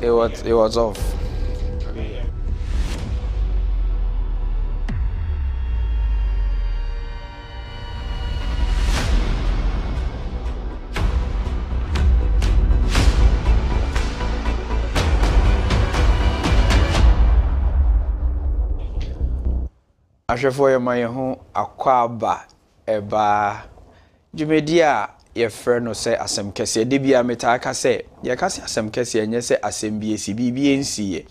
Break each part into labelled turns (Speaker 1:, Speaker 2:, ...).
Speaker 1: It was off. Ahwefo ye man ho akwaba eba dwumedia ye frɛ no sɛ asɛm kɛse de bia meta ka sɛ ye ka sɛ asɛm kɛse enye sɛ asɛm bi esi bibia nsiye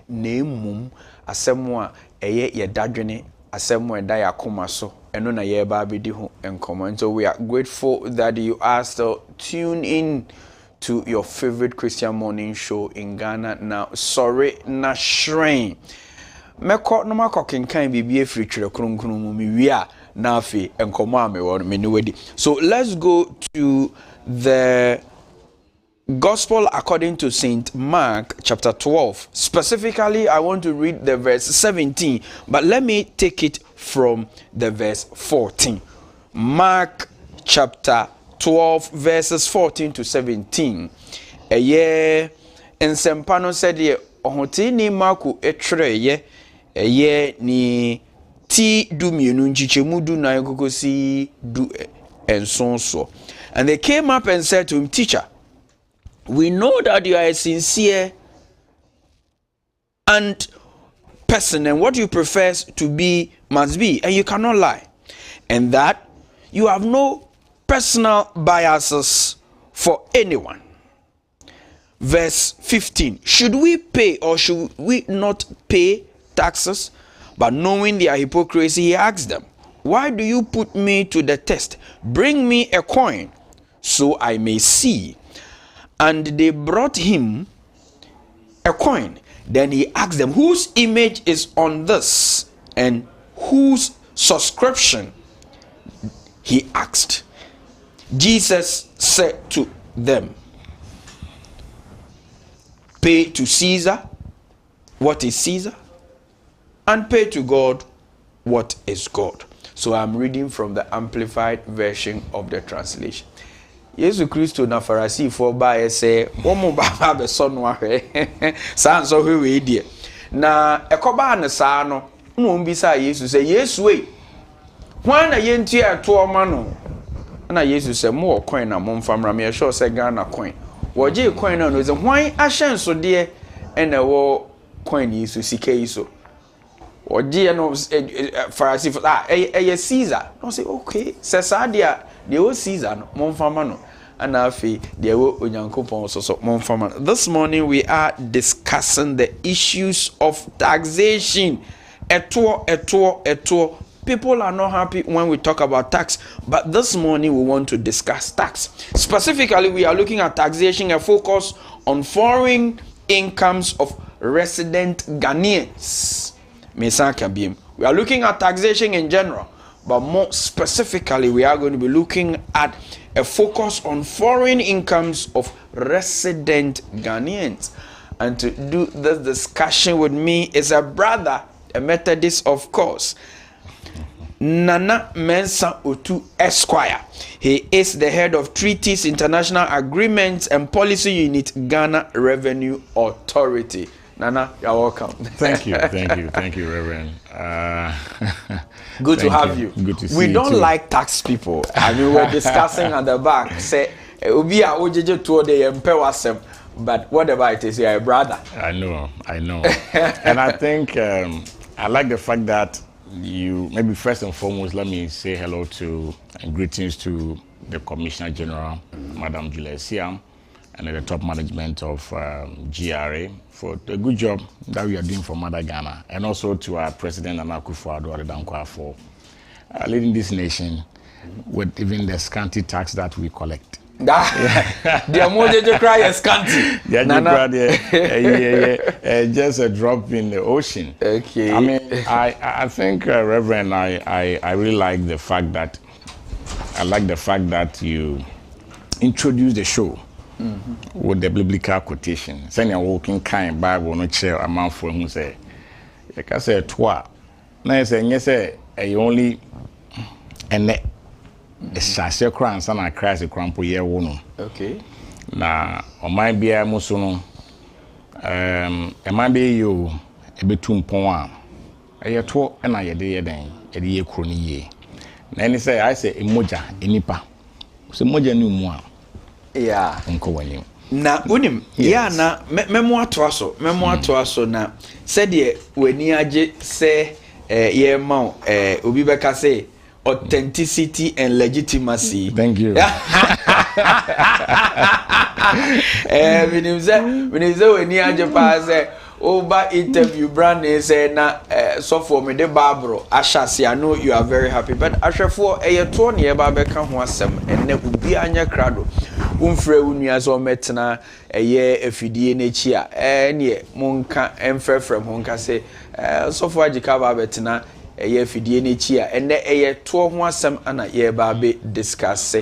Speaker 1: na emum asɛm a ɛyɛ ye dadwene asɛm a ɛda yakoma so ɛno na ye ba bedi ho enkomo. And so we are grateful that you are still tuned in to your favorite Christian morning show in Ghana. Now 𝗟𝗜𝗍𝗔 meko no mako kenkan bibie firi twere kronkron mu mi wi a na afi enkomo a me won me ni wedi. So let's go to the Gospel according to St. Mark chapter 12. Specifically, I want to read the verse 17, but let me take it from the verse 14. Mark chapter 12 verses 14 to 17. Eye ensempano said ye ohotini Marku etwereye eye ni ti du mienu nchichemu du na kokosi du ensonso. And they came up and said to him, "Teacher, we know that you are a sincere and person, and what you profess to be must be, and you cannot lie, and that you have no personal biases for anyone." Verse 15, should we pay or should we not pay taxes? But knowing their hypocrisy, he asked them, "Why do you put me to the test? Bring me a coin so I may see." And they brought him a coin. Then he asked them, "Whose image is on this and whose subscription?" He asked. Jesus said to them, "Pay to Caesar what is Caesar, and pay to God what is God." So I'm reading from the Amplified version of the translation. Yesu Kristo na Pharisee for ba say womo ba be so no ahwe san so hwe we die na ekoba ne saa no no mbisa Yesu say, "Yesu we hwan na yentu eto oma no?" Na Yesu say, "Mo coin na mo mfamra me sure say Ghana coin woje coin na no say hwan ahyen so de e na wo coin Yesu sika iso woje no Pharisee for Caesar." No say, "Okay, say sa dia de o Caesar no momfama no ana afi de wo onyankopon so momfama." This morning we are discussing the issues of taxation. Eto. People are not happy when we talk about tax, but this morning we want to discuss tax. Specifically, we are looking at taxation, a focus on foreign incomes of resident Ghanaians. We are looking at taxation in general, but more specifically, we are going to be looking at a focus on foreign incomes of resident Ghanaians. And to do this discussion with me is a brother, a Methodist, of course, Nana Mensa Otu Esquire. He is the head of Treaties, International Agreements and Policy Unit, Ghana Revenue Authority. Nana, you're welcome.
Speaker 2: Thank you, Reverend.
Speaker 1: Good to have you.
Speaker 2: Good to see you.
Speaker 1: We don't
Speaker 2: too.
Speaker 1: like tax people. I mean, we're discussing at the back. Say, "Obi a ojeje to the empowersem," but whatever it is, you're a brother.
Speaker 2: I know. And I think I like the fact that you, maybe first and foremost, let me say hello to and greetings to the Commissioner General, Madam 𝗟𝗓𝗓𝗏, and the top management of GRA for the good job that we are doing for Mother Ghana, and also to our President 𝗟𝗓𝗓𝗏 for leading this nation with even the scanty tax that we collect.
Speaker 1: The more they cry is scanty.
Speaker 2: Just a drop in the ocean.
Speaker 1: Okay.
Speaker 2: I mean, I think, Reverend, I really like the fact that you introduced the show with the biblical quotation. Saying you're walking kind Bible no chair a man for who say, "You can say twa." Now you say you only and the shashe crown sana Christ crampo ye wono.
Speaker 1: Okay.
Speaker 2: Na o man bia muso no ema be yo ebetu mpon a eyeto na yede yeden yede ye kro ni ye na any say I say emoja enipa so moja ni mu a
Speaker 1: yeah
Speaker 2: nko wani
Speaker 1: na unim yeah na memo ato aso na said de wani age say ye ma obi beka say authenticity and legitimacy.
Speaker 2: Thank you.
Speaker 1: When you say when you say over interview brand say na so for me the barbaro ashasi I know you are very happy but ashafo to na ye ba beka ho asem enne obi anya krado umfre unua so metena afidie n'echi a ne monka emfrefrem ho nka say so for adzika ba betena fidie n'echi a enne to ho asem ana ye ba be discuss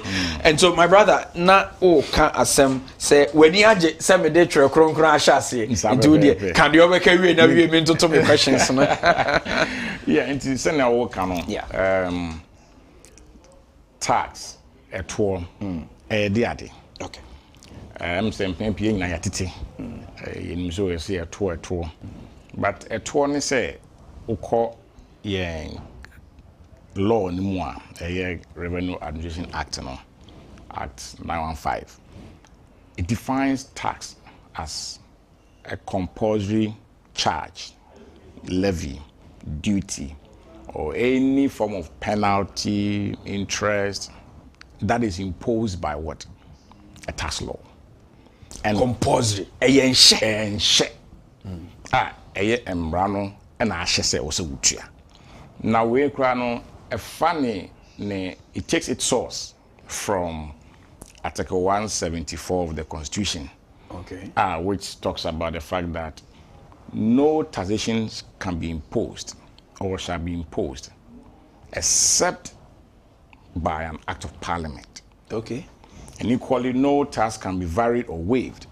Speaker 1: and so my brother na o ka asem say weni age say me de twerɛ kronkron ashase into de can you obeka wie na wie me ntoto me questions no
Speaker 2: yeah into say na wo ka no tax eto de ade
Speaker 1: okay
Speaker 2: saying pie na yatete yin so say eto but eto ne say ukọ law ni mu a Revenue Administration Act no Act 915 it defines tax as a compulsory charge, levy, duty or any form of penalty, interest that is imposed by what? A tax law. And
Speaker 1: compulsory
Speaker 2: enhye emrano and ahye se wo se wutua. Now we kra no a funny ne it takes its source from Article 174 of the Constitution.
Speaker 1: Okay.
Speaker 2: Which talks about the fact that no taxations can be imposed or shall be imposed except by an act of parliament.
Speaker 1: Okay.
Speaker 2: And equally, no tax can be varied or waived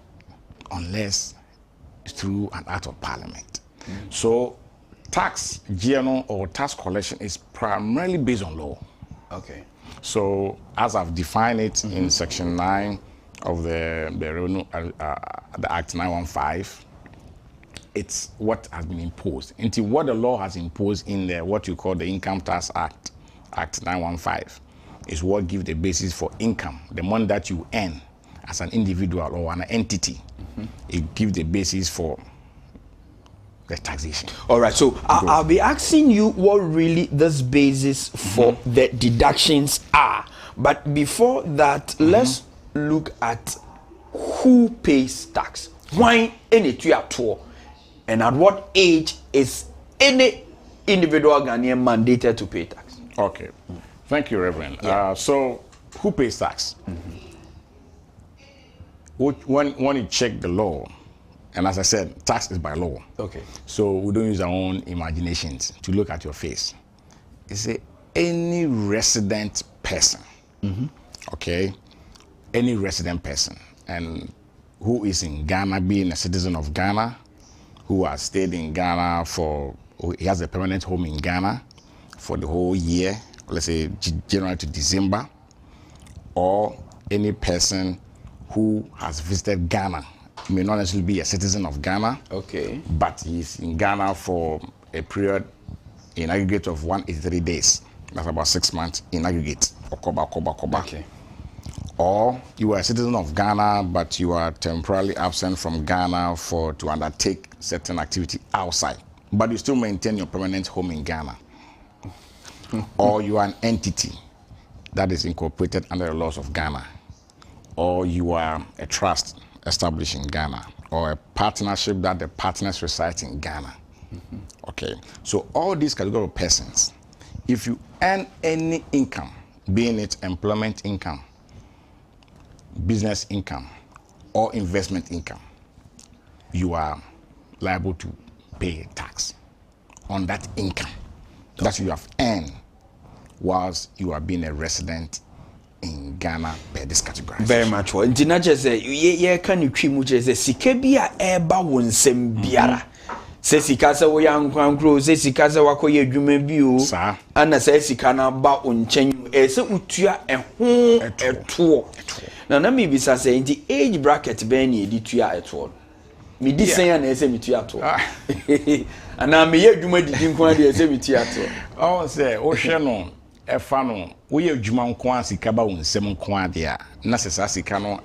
Speaker 2: unless through an act of parliament. So tax general or tax collection is primarily based on law.
Speaker 1: Okay.
Speaker 2: So as I've defined it in Section 9 of the Revenue the Act 915, it's what has been imposed. Into what the law has imposed in the what you call the Income Tax Act, Act 915, is what gives the basis for income, the money that you earn as an individual or an entity. It gives the basis for the taxation.
Speaker 1: All right, so I'll be asking you what really this basis for the deductions are. But before that, let's look at who pays tax. Why any to at all? And at what age is any individual Ghanaian mandated to pay tax?
Speaker 2: Okay. Thank you, Reverend. So, who pays tax? When you check the law, and as I said, tax is by law.
Speaker 1: Okay.
Speaker 2: So we don't use our own imaginations to look at your face. It's any resident person. Okay? Any resident person. And who is in Ghana, being a citizen of Ghana, who has stayed in Ghana he has a permanent home in Ghana for the whole year, let's say January to December, or any person who has visited Ghana, may not necessarily be a citizen of Ghana,
Speaker 1: okay,
Speaker 2: but he's in Ghana for a period in aggregate of 183 days. That's about 6 months in aggregate. Okay. Or you are a citizen of Ghana, but you are temporarily absent from Ghana to undertake certain activity outside, but you still maintain your permanent home in Ghana. Or you are an entity that is incorporated under the laws of Ghana, or you are a trust established in Ghana, or a partnership that the partners reside in Ghana. Okay, so all these categories of persons, if you earn any income, being it employment income, business income, or investment income, you are liable to pay tax on that income that you have earned whilst you are being a resident in Ghana per this category.
Speaker 1: Very much well. Ntina chese ye kan twi mu chese sika bi a eba wonsem biara. Se sika se wo yankwankro, se sika se wakoye adwuma bi o. Ana se sika na ba onchen se utua eho eto. Na me bisa se nti age bracket ben ye di tua eto. me di sen na ese me tu ato ana me ye adwuma didi nko ade ese me tu ato
Speaker 2: oh say o hwe no e fa no wo ye adwuma nko asika ba wonsem nko ade a na sesa sika no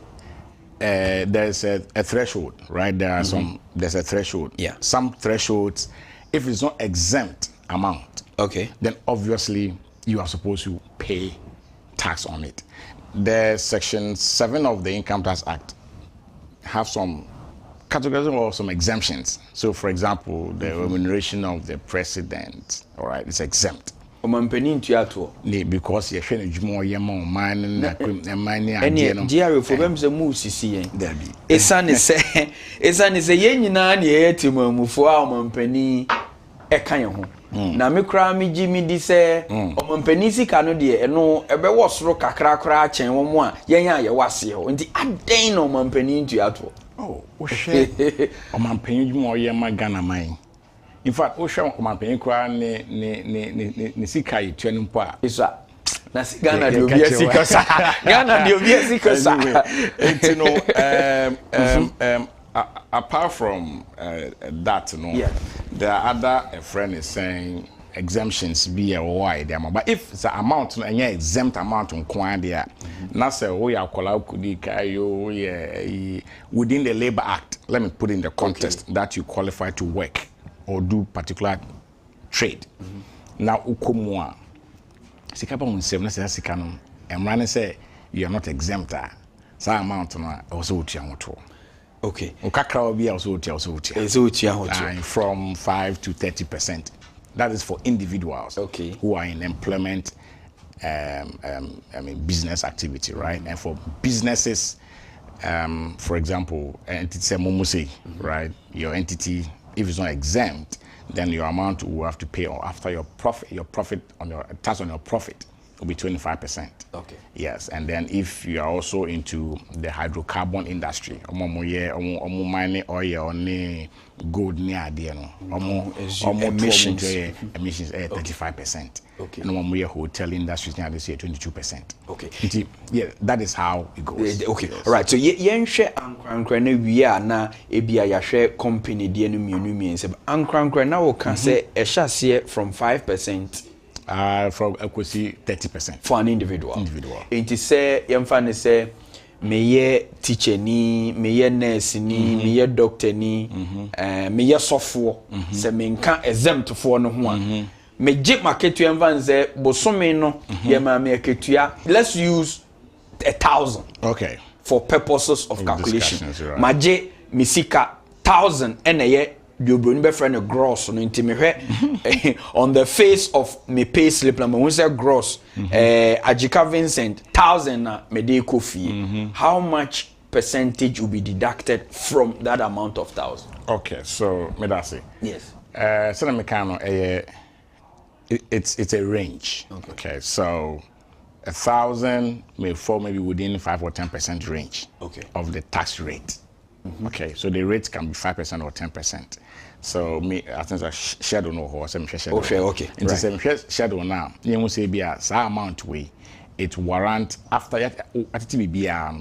Speaker 2: there's a threshold, right? There's a threshold.
Speaker 1: Yeah.
Speaker 2: Some thresholds, if it's not exempt amount,
Speaker 1: okay, then
Speaker 2: obviously you are supposed to pay tax on it. The Section 7 of the Income Tax Act have some categories or some exemptions. So, for example, the remuneration of the president, all right, it's exempt. Because you're trying to more money
Speaker 1: and GRA for them the move CC. It's an is a yen and move for our company a kind. Na me kra me gi me di se omampanisi ka no de no ebe wo soro kakra kra chen wo mo a yen a ye wase ho nti aden no omampani ntu ato
Speaker 2: oh wo hwe omampani gi mo ye ma Ghana man in fact wo hwe omampani kra ne sika yitu no mpo a
Speaker 1: isa na Ghana de obi asika sa Ghana de obi asika sa
Speaker 2: you know apart from that, there are other a friend is saying exemptions be a wide amount. But if the amount and exempt amount on quantity, na say we are within the Labor Act. Let me put in the context that you qualify to work or do particular trade. Now ukomwa sikapa unsem na say sikano emrane say you are not exempt. So amount na also utiamoto.
Speaker 1: Okay.
Speaker 2: From 5 to 30%. That is for individuals who are in employment, business activity, right? And for businesses, for example, entity right? Your entity, if it's not exempt, then your amount will have to pay after your profit on your tax on your profit will be 25%.
Speaker 1: Okay.
Speaker 2: Yes, and then if you are also into the hydrocarbon industry, mining oil or gold near emissions 35%.
Speaker 1: Okay.
Speaker 2: And hotel industry near this year 22%.
Speaker 1: Okay.
Speaker 2: Yeah, that is how it goes.
Speaker 1: Okay. Yes. All right. So yen share ankran we are na ebia ya share company de no mienu se ankran na wo kan say e hye from 5%.
Speaker 2: From equity 30%
Speaker 1: for an individual. It is say yemfa say meye teacher ni, meye nurse ni, meye doctor ni, meye software. Say me nka exempt for no ho a. Me je market yemfa say bosome no yema me aketua. Let's use 1,000.
Speaker 2: Okay.
Speaker 1: For purposes of calculation.
Speaker 2: Right.
Speaker 1: Maje misika 1,000 ene you bring be friend a gross no intimate on the face of me pay slip na me say gross Adzika Vincent 1,000 na me dey coffee. How much percentage will be deducted from that amount of 1,000?
Speaker 2: Okay, so me that say
Speaker 1: yes
Speaker 2: so na me can it's a range. Okay, so 1,000 may fall maybe within 5 or 10% range of the tax rate. Okay, so the rate can be 5% or 10%. So me, I think I shadow no horse.
Speaker 1: Okay.
Speaker 2: And the same shadow now. You must say be a amount way. It warrant after that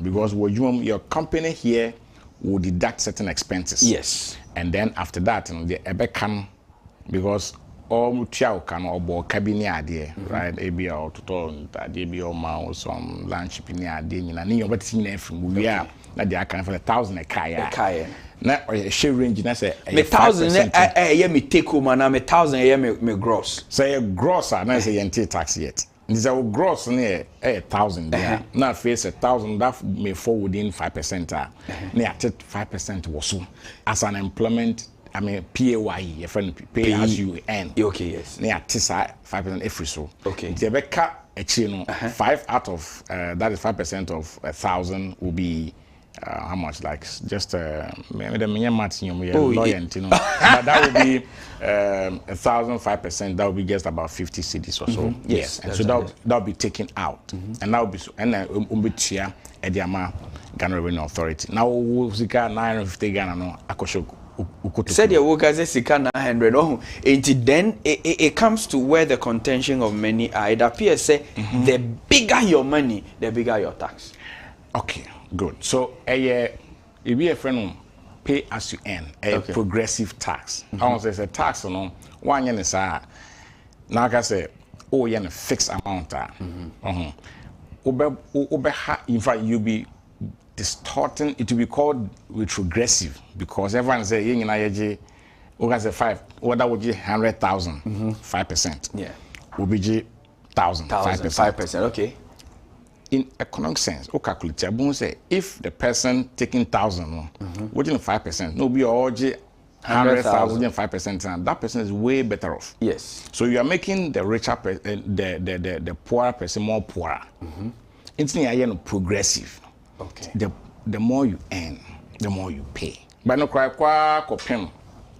Speaker 2: because your company here will deduct certain expenses.
Speaker 1: Yes.
Speaker 2: And then after that, the ebe can because all chow can or cabin idea, right? Maybe or to maybe or mouse some lunch pin idea. And you but seen from we are. Na they account for 1,000 a kaya. Na share range na say
Speaker 1: 1,000 me take home na 1,000 me gross.
Speaker 2: Say gross na say yente tax yet. This our gross na 1,000 there. Na face 1,000 that may fall within 5%. Na at 5% was as an employment PAYE, your friend pay as you earn.
Speaker 1: Okay, yes.
Speaker 2: Na at 5% every so.
Speaker 1: Okay.
Speaker 2: The beka actually 5 out of that is 5% of 1,000 will be how much? Like just maybe the lawyer, but that would be 1,005%. That would be just about 50 cedis or so.
Speaker 1: Yes,
Speaker 2: and so that will be taken out, and that will be and then Ediama Ghana Revenue Authority. Now Zika 950 Ghana no akosho.
Speaker 1: Said your workers is 900. Oh, then it comes to where the contention of many are. It appears say the bigger your money, the bigger your tax.
Speaker 2: Okay, good. So if you a friend pay as you earn, a progressive tax. I want to say tax, no, 1 year is now I say, oh, you're a fixed amount. In fact, you'll be distorting, it will be called retrogressive because everyone say, you know, we say 5, that would be 100,000, 5%.
Speaker 1: Yeah.
Speaker 2: Will be 1,000,
Speaker 1: 5%. Okay.
Speaker 2: In economic sense, we calculate, say, if the person taking 1,000, within 5%, no be all 100,000 within 5%, and that person is way better off.
Speaker 1: Yes.
Speaker 2: So you are making the richer, the poorer person more poorer. It's not progressive.
Speaker 1: Okay.
Speaker 2: The more you earn, the more you pay. But no cry,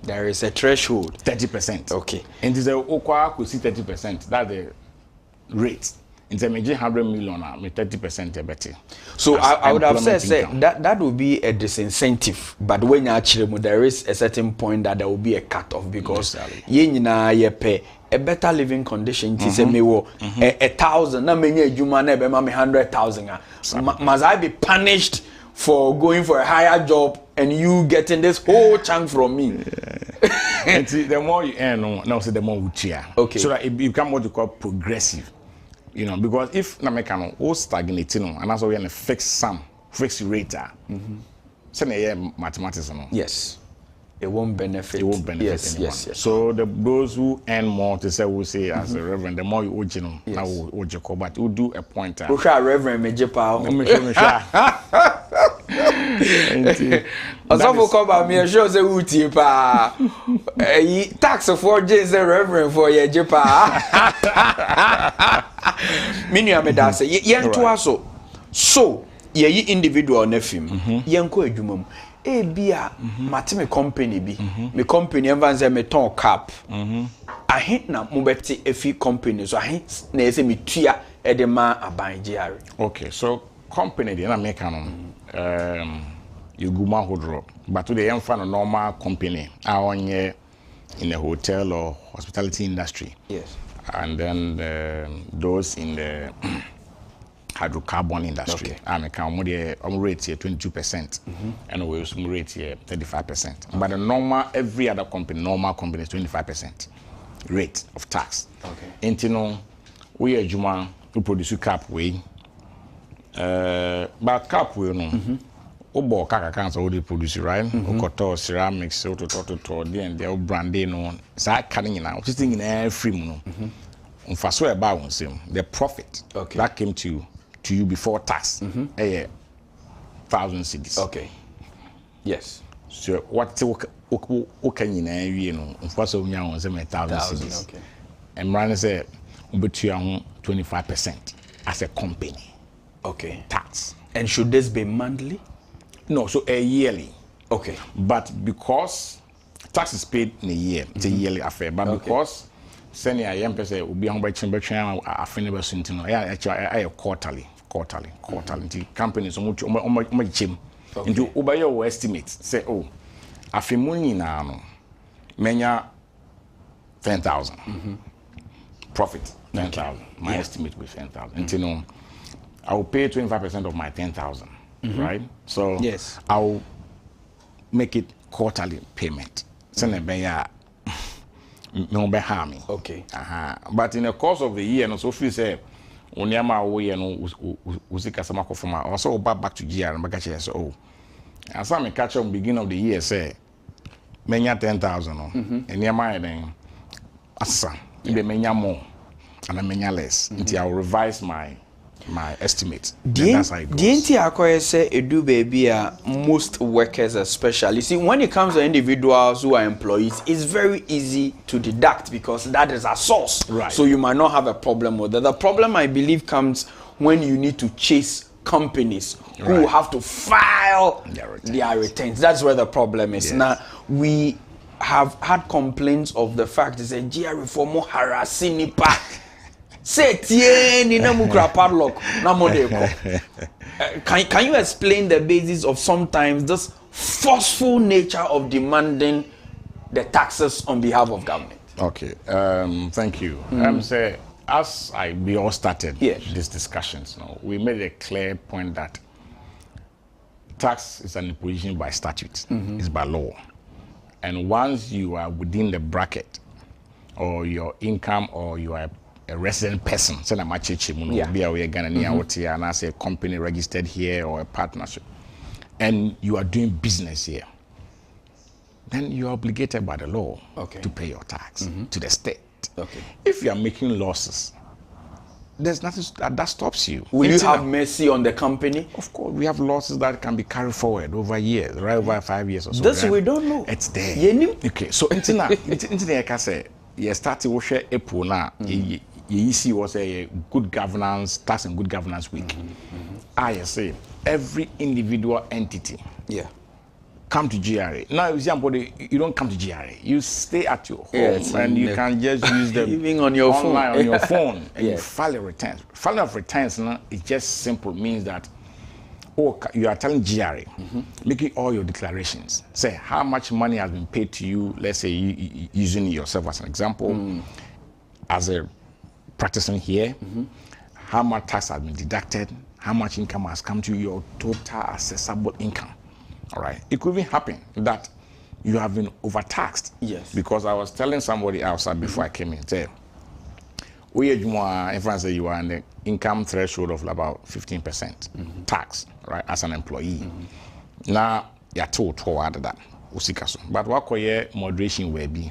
Speaker 1: there is a threshold.
Speaker 2: 30%.
Speaker 1: Okay.
Speaker 2: And it's a could see 30%. That's the rate. In terms of 100 million, 30% better.
Speaker 1: So I would have said that would be a disincentive. But when you actually, there is a certain point that there will be a cut-off because you pay a better living condition. It is a 1,000. Na many juma na be 100,000. Must I be punished for going for a higher job and you getting this whole chunk from me?
Speaker 2: And see, the more you earn, the more you cheer.
Speaker 1: Okay. So
Speaker 2: that it becomes what you call progressive. You know, because if Namekano all stagnating and that's why we are in a fixed rate, say mathematics,
Speaker 1: yes, it won't benefit.
Speaker 2: It won't benefit anyone.
Speaker 1: Yes.
Speaker 2: So those who earn more, to say we say as a reverend, the more you owe, now we owe, but we'll do a point.
Speaker 1: We shall reverend me jepao. Asafo come by me sure say uti pa. Tax for James reverend for ye jepa. Minu ameda say yen to aso. So ye individual na film. Yen ko adwuma mu. E bia mate me company bi. Me company envan say me ton cap. Ahe na mo beti efi company so ahe na ese me tua e de ma aban GR.
Speaker 2: Okay, so company dey na make you go mahudro, but today I'm from a normal company. I own in a hotel or hospitality industry.
Speaker 1: Yes.
Speaker 2: And then those in the hydrocarbon industry. I'm rate here 22%, and we also rate here 35%. But the every other company, normal company is 25% rate of tax.
Speaker 1: Okay.
Speaker 2: And you know, we are Juma who produce cap way. But cap way, no. Obo kaka cancer what they produce, right? Okoto ceramics, to then they branding no. So I canning now. Just thinking every no. Unfaso about one same. The profit that came to you before tax. 1,000 cedis.
Speaker 1: Okay. Yes.
Speaker 2: So what can you know? Unfaso nya one same 1,000 cedis.
Speaker 1: Okay.
Speaker 2: And Ryan say between 25% as a company.
Speaker 1: Okay.
Speaker 2: Tax.
Speaker 1: And should this be monthly?
Speaker 2: No, so a yearly.
Speaker 1: Okay.
Speaker 2: But because tax is paid in a year, it's a yearly affair. But because senior young person will be on by chamber I finish actually quarterly. The company so much gym. Into over your estimate. Say, oh, I feel money now. Menya 10,000. Profit 10,000. My estimate was 10,000. And you know, I will pay 25% of my 10,000. Right? So
Speaker 1: yes,
Speaker 2: I'll make it quarterly payment. Send a no be harming.
Speaker 1: Okay.
Speaker 2: But in the course of the year, no so free say onyama we no usika sama ko from also back to GR and back say oh. And some catch up beginning of the year say menya 10,000 no. Onyama then asa be menya more and menya less until I'll revise my estimate. That's how it goes.
Speaker 1: The NT say edu baby most workers especially. See, when it comes to individuals who are employees, it's very easy to deduct because that is a source.
Speaker 2: Right.
Speaker 1: So you might not have a problem with that. The problem I believe comes when you need to chase companies who have to file their returns. That's where the problem is. Yes. Now we have had complaints of the fact that GR reform more harassing nipa. Say tie na mukra padlock na modeko. Can you explain the basis of sometimes this forceful nature of demanding the taxes on behalf of government?
Speaker 2: Okay, thank you. Say as we all started these discussions, we made a clear point that tax is an imposition by statute. It's by law. And once you are within the bracket, or your income, or you are a resident person, and as a company registered here or a partnership, and you are doing business here, then you are obligated by the law to pay your tax to the state. If you are making losses, there's nothing that stops you.
Speaker 1: Will you have mercy on the company?
Speaker 2: Of course, we have losses that can be carried forward over years, right, over 5 years or so.
Speaker 1: That's we don't know.
Speaker 2: It's there. Okay, so internet, I can say, you started with April now. EEC was a good governance, tax and good governance week. I say every individual entity come to GRA. Now, you don't come to GRA. You stay at your home and you can just use them
Speaker 1: even on your
Speaker 2: online
Speaker 1: phone.
Speaker 2: On your phone and you file a returns. Filing of returns now is just simple, means that you are telling GRA, making all your declarations. Say how much money has been paid to you, let's say using yourself as an example, as a practicing here, how much tax has been deducted, how much income has come to your total accessible income. All right. It could even happen that you have been overtaxed.
Speaker 1: Yes.
Speaker 2: Because I was telling somebody outside before I came in, say, if I say you are in the income threshold of about 15% tax, right, as an employee. Now, you're told that. But what moderation will be?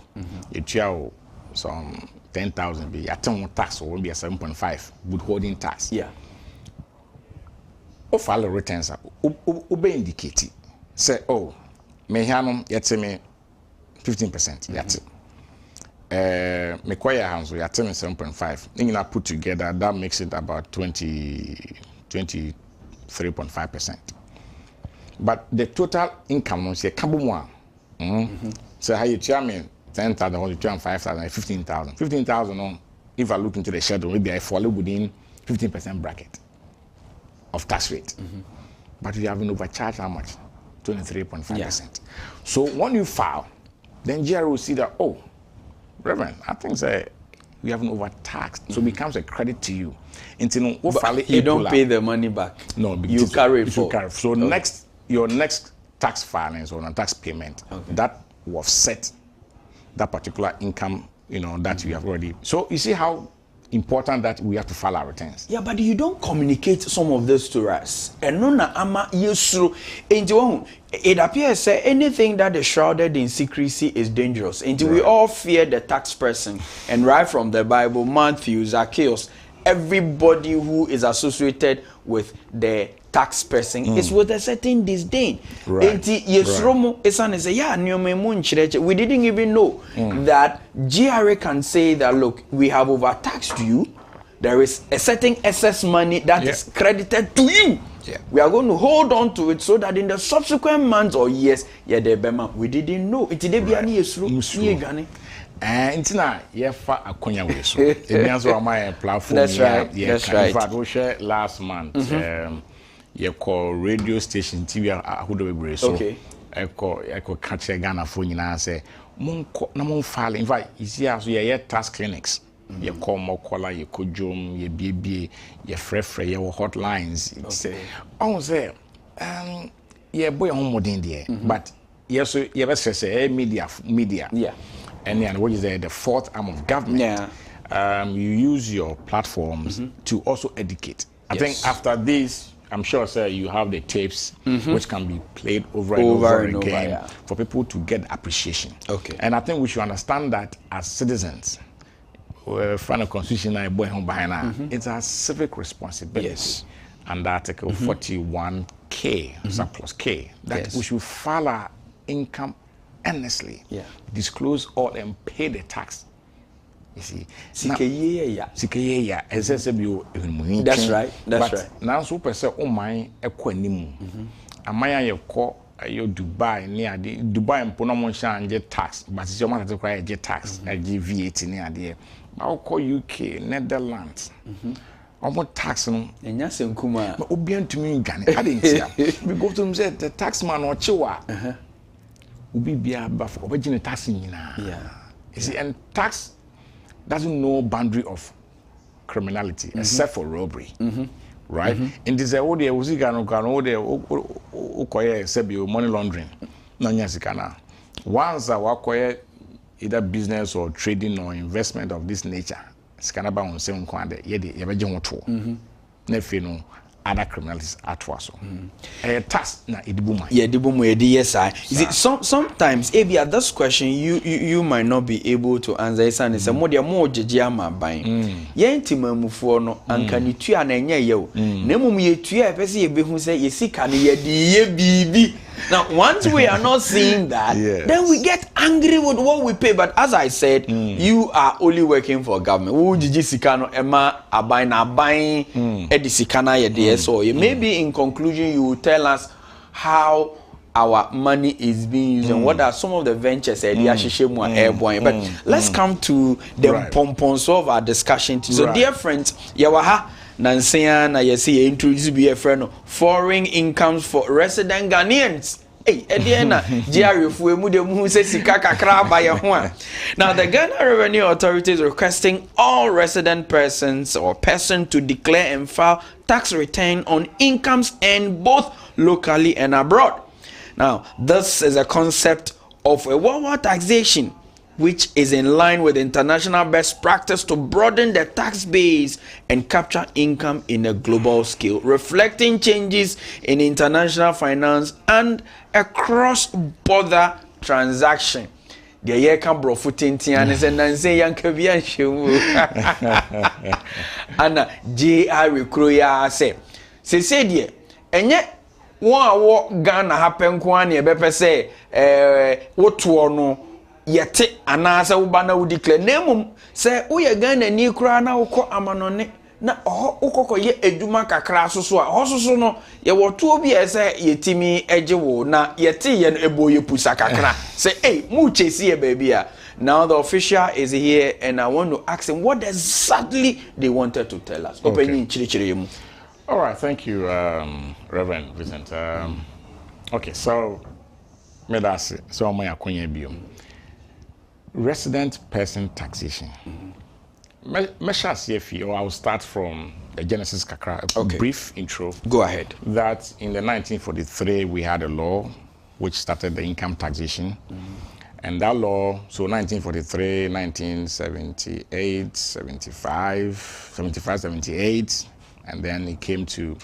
Speaker 2: You some 10,000 be your tax will be a 7.5 withholding tax.
Speaker 1: Yeah.
Speaker 2: Or file returns be indicated. Say, oh, me hanum yet me 15%. Yet. Me kwaya hands yet me 7.5. Then I put together, that makes it about 23.5%. But the total income on say kabumwa. So how you tell me 10,000 or 5,000, 15,000. 15,000 on, if I look into the schedule, maybe I follow within 15% bracket of tax rate. But you have been overcharged how much? 23.5%. So when you file, then GRA will see that, oh, Reverend, I think we haven't overtaxed. So it becomes a credit to you.
Speaker 1: You don't pay the money back.
Speaker 2: No,
Speaker 1: you carry it forward.
Speaker 2: So your next tax filings or tax payment, that will offset that particular income, that you have already. So you see how important that we have to file our returns.
Speaker 1: Yeah, but you don't communicate some of this to us. And no na ama yesru. It appears that anything that is shrouded in secrecy is dangerous. And we all fear the tax person. And right from the Bible, Matthew, Zacchaeus, everybody who is associated with the tax person is with a certain disdain. We didn't even know that GRA can say that, look, we have overtaxed you. There is a certain excess money that is credited to you. We are going to hold on to it so that in the subsequent months or years, we didn't know.
Speaker 2: Intina yefa akonya we so. Ebianso my platform.
Speaker 1: That's right.
Speaker 2: That's right. In fact, we share last month. You call radio station TV ahodo bebre so. I call catch Ghana for nyina say monko na mon file. In fact, you see as you tax clinics. You call Mokola, you kojom, you BB, you frefre, you hotlines. Say, oh say, boy home modern there. But yes, you ever say media. Yeah. And then what is the fourth arm of government? You use your platforms to also educate. I think after this, I'm sure, sir, you have the tapes which can be played over and over again for people to get appreciation. And I think we should understand that as citizens, from the Constitution, it's a civic responsibility. And Article 41K, subclause K, that we should file our income honestly, disclose all and pay the tax. You see, that's
Speaker 1: right. That's right.
Speaker 2: Now, super say, oh my, equanimu. Amaya your call your Dubai near the Dubai and Ponomonsha and get tax, but it's your matter to cry get tax, give VAT near the. I'll call UK, Netherlands. Almost tax and
Speaker 1: yes, and Kuma,
Speaker 2: Obian to me, Ghana. I didn't see. We go to him, said the tax man or Chiwa. Ubi be a buff, original taxing. You see, and tax doesn't know boundary of criminality except for robbery. Right? And this is what they was going to ukoye sebi money laundering na nya sika na once wakoye either business or trading or investment of this nature sika na ba won se nko ade ye de ye beje ho to na fe no other criminals atwaso task na edibuma
Speaker 1: yes I sometimes maybe at this question you might not be able to answer it and say more jeje ama ban ye ntimamufuo no anka ni tua na enye ye o na mum ye tua e pese ye behu say ye sika na ye di ye bibi. Now once we are not seeing that then we get angry with what we pay, but as I said you are only working for government. Wo jiji sika no ema aban na aban edi sika na ye de so maybe in conclusion you will tell us how our money is being used and what are some of the ventures but let's come to the pompons of our discussion. So dear friends, yawaha Nansia na yesi introduce be a friend foreign incomes for resident Ghanaians. Hey, Ediana, GRF mu de mu se sika kakra ba ye ho. Now the Ghana Revenue Authority is requesting all resident persons or person to declare and file tax return on incomes earned both locally and abroad. Now, this is a concept of a worldwide taxation which is in line with international best practice to broaden the tax base and capture income in a global scale, reflecting changes in international finance and a cross-border transaction. The year can bro footing and is a Nancy Yankavian show. And J.I. Recruya say, dear, and yet one Ghana happen kwani ebepe say what no yete anasa ubana u declare nemum say uye Ghana ni kura na ukọ amanone na ukoko ye eduma kakra soso a hososo no ye woto obi ese yetimi ejewo na yete ye eboye pusa kakra say hey mu chesi ye baby a. Now the official is here and I want to ask him what exactly they wanted to tell us. Okay.
Speaker 2: All right, thank you, Reverend Vincent. Okay, so resident person taxation. I will start from the genesis kakra, a brief intro.
Speaker 1: Go ahead.
Speaker 2: That in the 1943 we had a law which started the income taxation. And that law, so 1943, 1978, 75, 78, and then it came to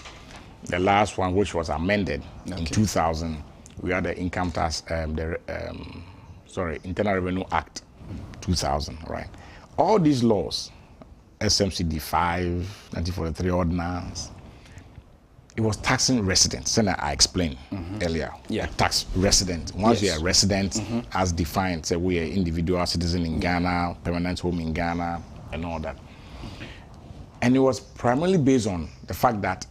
Speaker 2: the last one, which was amended in 2000. We had the income tax, Internal Revenue Act 2000, right? All these laws, SMCD 5, 1943 ordinance, it was taxing residents, and I explained earlier. Yeah, tax resident. Once you are a resident, as defined, say we are individual citizen in Ghana, permanent home in Ghana, and all that. And it was primarily based on the fact that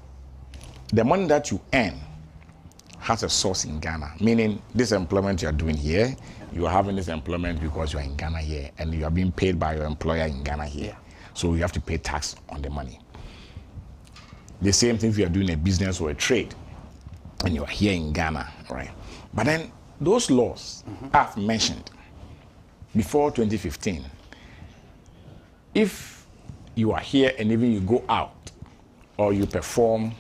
Speaker 2: the money that you earn has a source in Ghana, meaning this employment you are doing here, you are having this employment because you are in Ghana here, and you are being paid by your employer in Ghana here. So you have to pay tax on the money. The same thing if you are doing a business or a trade, and you are here in Ghana, right? But then those laws I've mentioned before 2015, if you are here and even you go out or you perform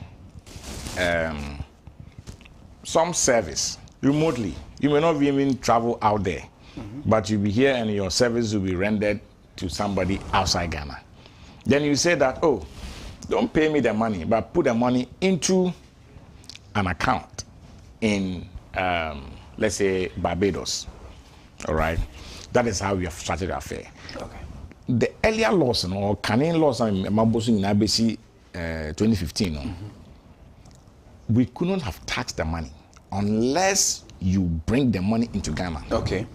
Speaker 2: some service remotely, you may not even travel out there, but you'll be here and your service will be rendered to somebody outside Ghana. Then you say that, oh, don't pay me the money, but put the money into an account in, let's say, Barbados. All right? That is how we have started the affair. Okay. The earlier laws, or Canadian laws, in ABC 2015, we couldn't have taxed the money unless you bring the money into Ghana. Okay.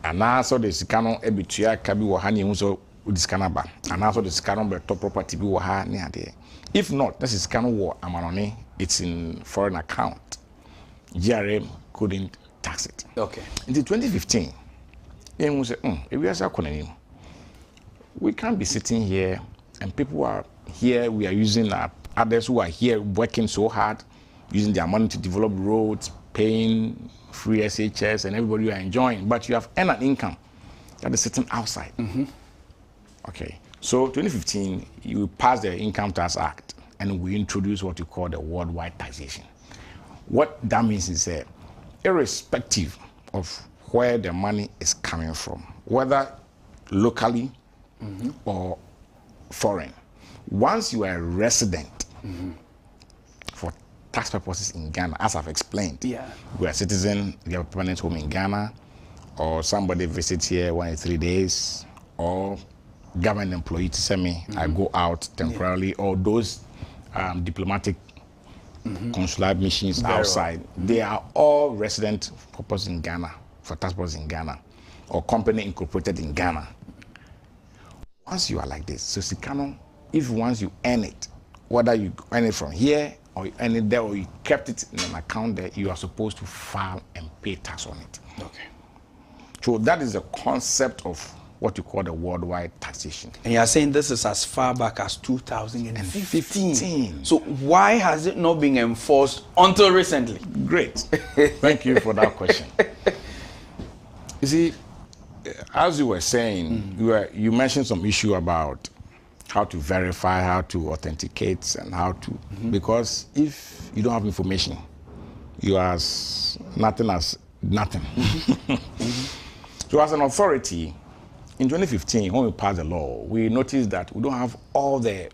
Speaker 2: And also the Sikano Ebitua Kabi Wahani also discanaba. And also the Sikano top property be waha near there. If not, this is Sikano war amanone, it's in foreign account. GRM couldn't tax it. Okay. Until 2015, then we say, if we are we can't be sitting here and people are here, we are using others who are here working so hard, using their money to develop roads, paying free SHS, and everybody you are enjoying, but you have earned an income that is sitting outside. Okay, so 2015, you passed the Income Tax Act, and we introduced what you call the worldwide taxation. What that means is that irrespective of where the money is coming from, whether locally or foreign, once you are a resident for tax purposes in Ghana, as I've explained, you are a citizen, you have a permanent home in Ghana, or somebody visits here 1 in 3 days, or government employee to send me, I go out temporarily, or those diplomatic consular missions outside, they are all resident purposes in Ghana, for tax purposes in Ghana, or company incorporated in Ghana. Once you are like this, so Sikano, if once you earn it, whether you earn it from here, or you earn it there, or you kept it in an account there, you are supposed to file and pay tax on it. Okay. So that is the concept of what you call the worldwide taxation. And you are saying this is as far back as 2015. So why has it not been enforced until recently? Great. Thank you for that question. You see, as you were saying, you mentioned some issue about how to verify, how to authenticate, and how to, because if you don't have information, you are as nothing. So as an authority, in 2015, when we passed the law, we noticed that we don't have all the,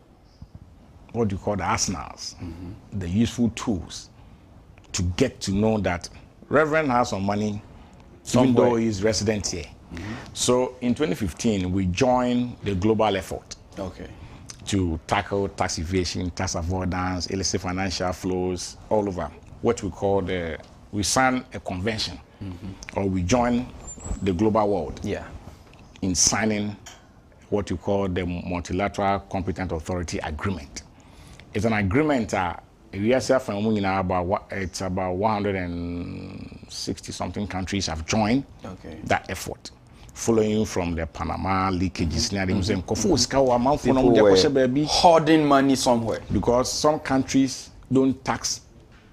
Speaker 2: what do you call the arsenals, the useful tools to get to know that Reverend has some money, even though he's resident here. So in 2015, we joined the global effort to tackle tax evasion, tax avoidance, illicit financial flows all over. What we call we signed a convention, or we joined the global world in signing what you call the Multilateral Competent Authority Agreement. It's an agreement, it's about 160 something countries have joined that effort, following from the Panama leakages. People were hoarding money somewhere. Because some countries don't tax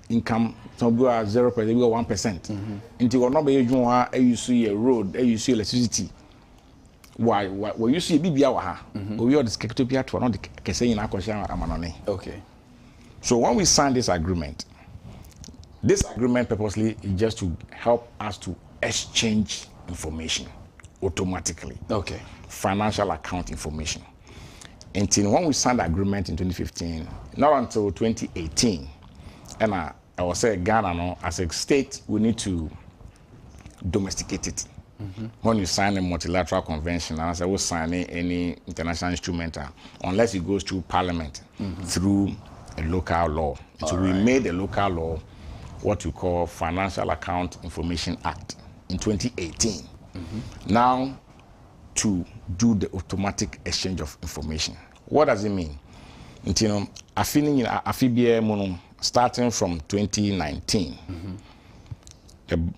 Speaker 2: income, some people are 0%, they go 1%. Until not be you see a road, you see electricity. Why you see BBA we are the Skeketopia to not the saying Okay. So when we signed this agreement purposely is just to help us to exchange information automatically. Financial account information. Until when we signed the agreement in 2015, not until 2018, and I will say Ghana, as a state, we need to domesticate it. When you sign a multilateral convention, as I was signing any international instrument, unless it goes through parliament, through a local law. So we made a local law, what we call Financial Account Information Act in 2018. Now, to do the automatic exchange of information. What does it mean? Starting from 2019,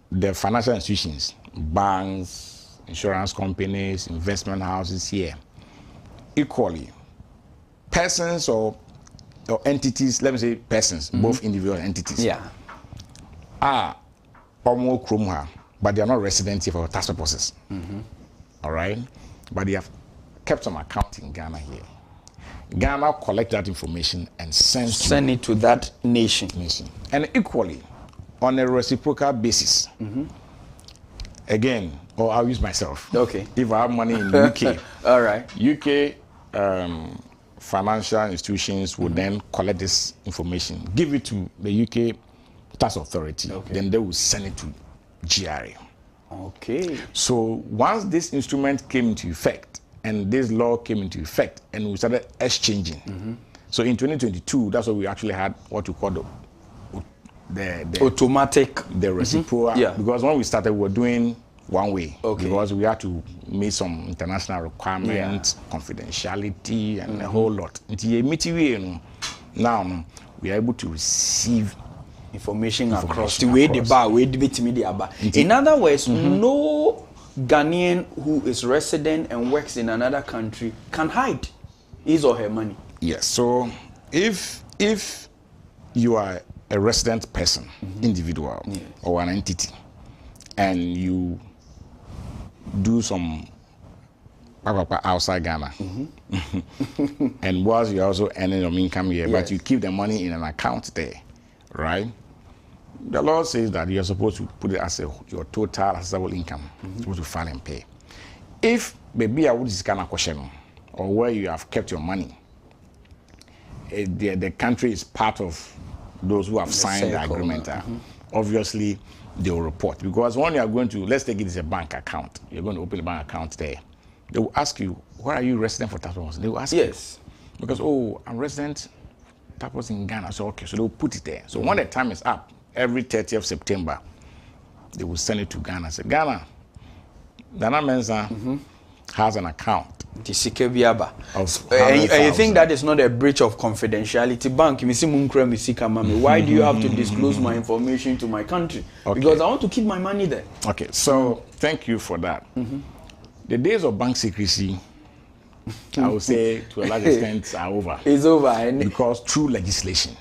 Speaker 2: the financial institutions, banks, insurance companies, investment houses here, equally, persons or entities, let me say persons, both individual entities, are almost Krumha, but they are not resident here for tax purposes. All right? But they have kept some account in Ghana here. Ghana collect that information and send it to that nation. And equally, on a reciprocal basis, again, or I'll use myself. If I have money in the UK, all right, UK financial institutions will then collect this information, give it to the UK tax authority, then they will send it to GRA. So once this instrument came into effect, and this law came into effect, and we started exchanging. So in 2022, that's what we actually had what you call the automatic, the reciprocal. Because when we started, we were doing one way. Because we had to meet some international requirements, confidentiality, and a whole lot. Now we are able to receive information across the way the bar, way the media bar. In other words, no Ghanaian who is resident and works in another country can hide his or her money. Yes. So if you are a resident person, individual, or an entity, and you do some outside Ghana, and whilst you're also earning your income here, but you keep the money in an account there, right? the law says that you're supposed to put it as your total assessable income, supposed to file and pay. If maybe I would kind of question, or where you have kept your money, the country is part of those who have signed the agreement. Obviously, they will report, because when you are going to, let's take it as a bank account, you're going to open a bank account there. They will ask you, where are you resident for tax purposes? They will ask you. Because, oh, I'm resident tax purposes in Ghana. So, okay, so they will put it there. So when the time is up, every 30th of September, they will send it to Ghana. Say, Ghana, Dana Mensah has an account.
Speaker 1: 𝗦𝗍ici𝗿𝗍𝗑. And you think that is not a breach of confidentiality? Bank, why do you have to disclose my information to my country? Because I want to keep my money there.
Speaker 2: Okay, so thank you for that. The days of bank secrecy, I would say, to a large extent, are over.
Speaker 1: It's over.
Speaker 2: Because through legislation,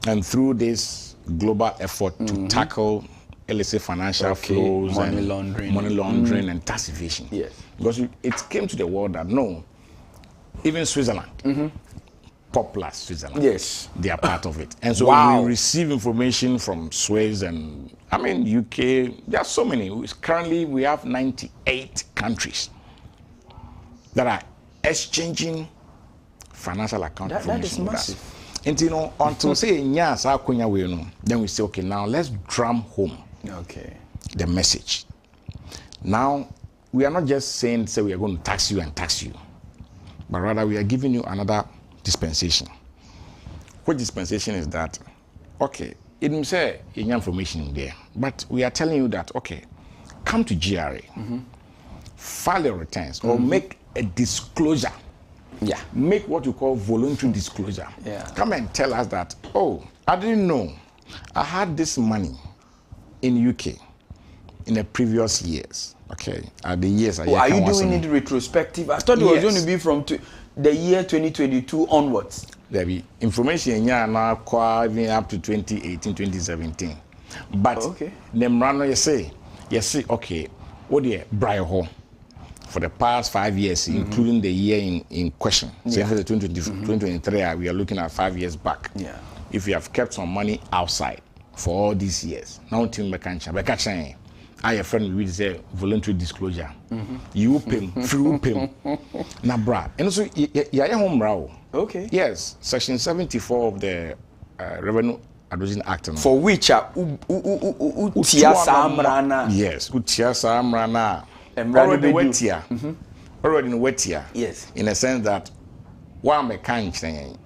Speaker 2: and through this global effort to tackle illicit financial flows,
Speaker 1: money
Speaker 2: laundering and tax evasion. Because it came to the world that no, even Switzerland, popular Switzerland, they are part of it. And so we receive information from Swiss and, I mean, UK. There are so many. Currently, we have 98 countries that are exchanging financial account information with us. And you know, until say then we say, okay, now let's drum home the message. Now, we are not just saying, say, we are going to tax you, but rather we are giving you another dispensation. What dispensation is that? Okay, it may say information in there, but we are telling you that, okay, come to GRA, file your returns, or make a disclosure. Make what you call voluntary disclosure. Come and tell us that, oh, I didn't know I had this money in UK in the previous years. The years
Speaker 1: are you doing it retrospective? I thought it was going to be from the year 2022 onwards.
Speaker 2: There be information now even up to 2018, 2017. But Nemrano, you say, okay, what do you Brian for the past 5 years, including the year in question. So for the 2023, we are looking at 5 years back. If you have kept some money outside for all these years, now to me, I friend will say voluntary disclosure. You pay, free pay. Na bra. And so home raw. Yes, Section 74 of the Revenue Adoption Act.
Speaker 1: For which utia samrana.
Speaker 2: Yes, utia samrana. Already wetia. Already wetia.
Speaker 1: Yes.
Speaker 2: In a sense that one mechanic saying,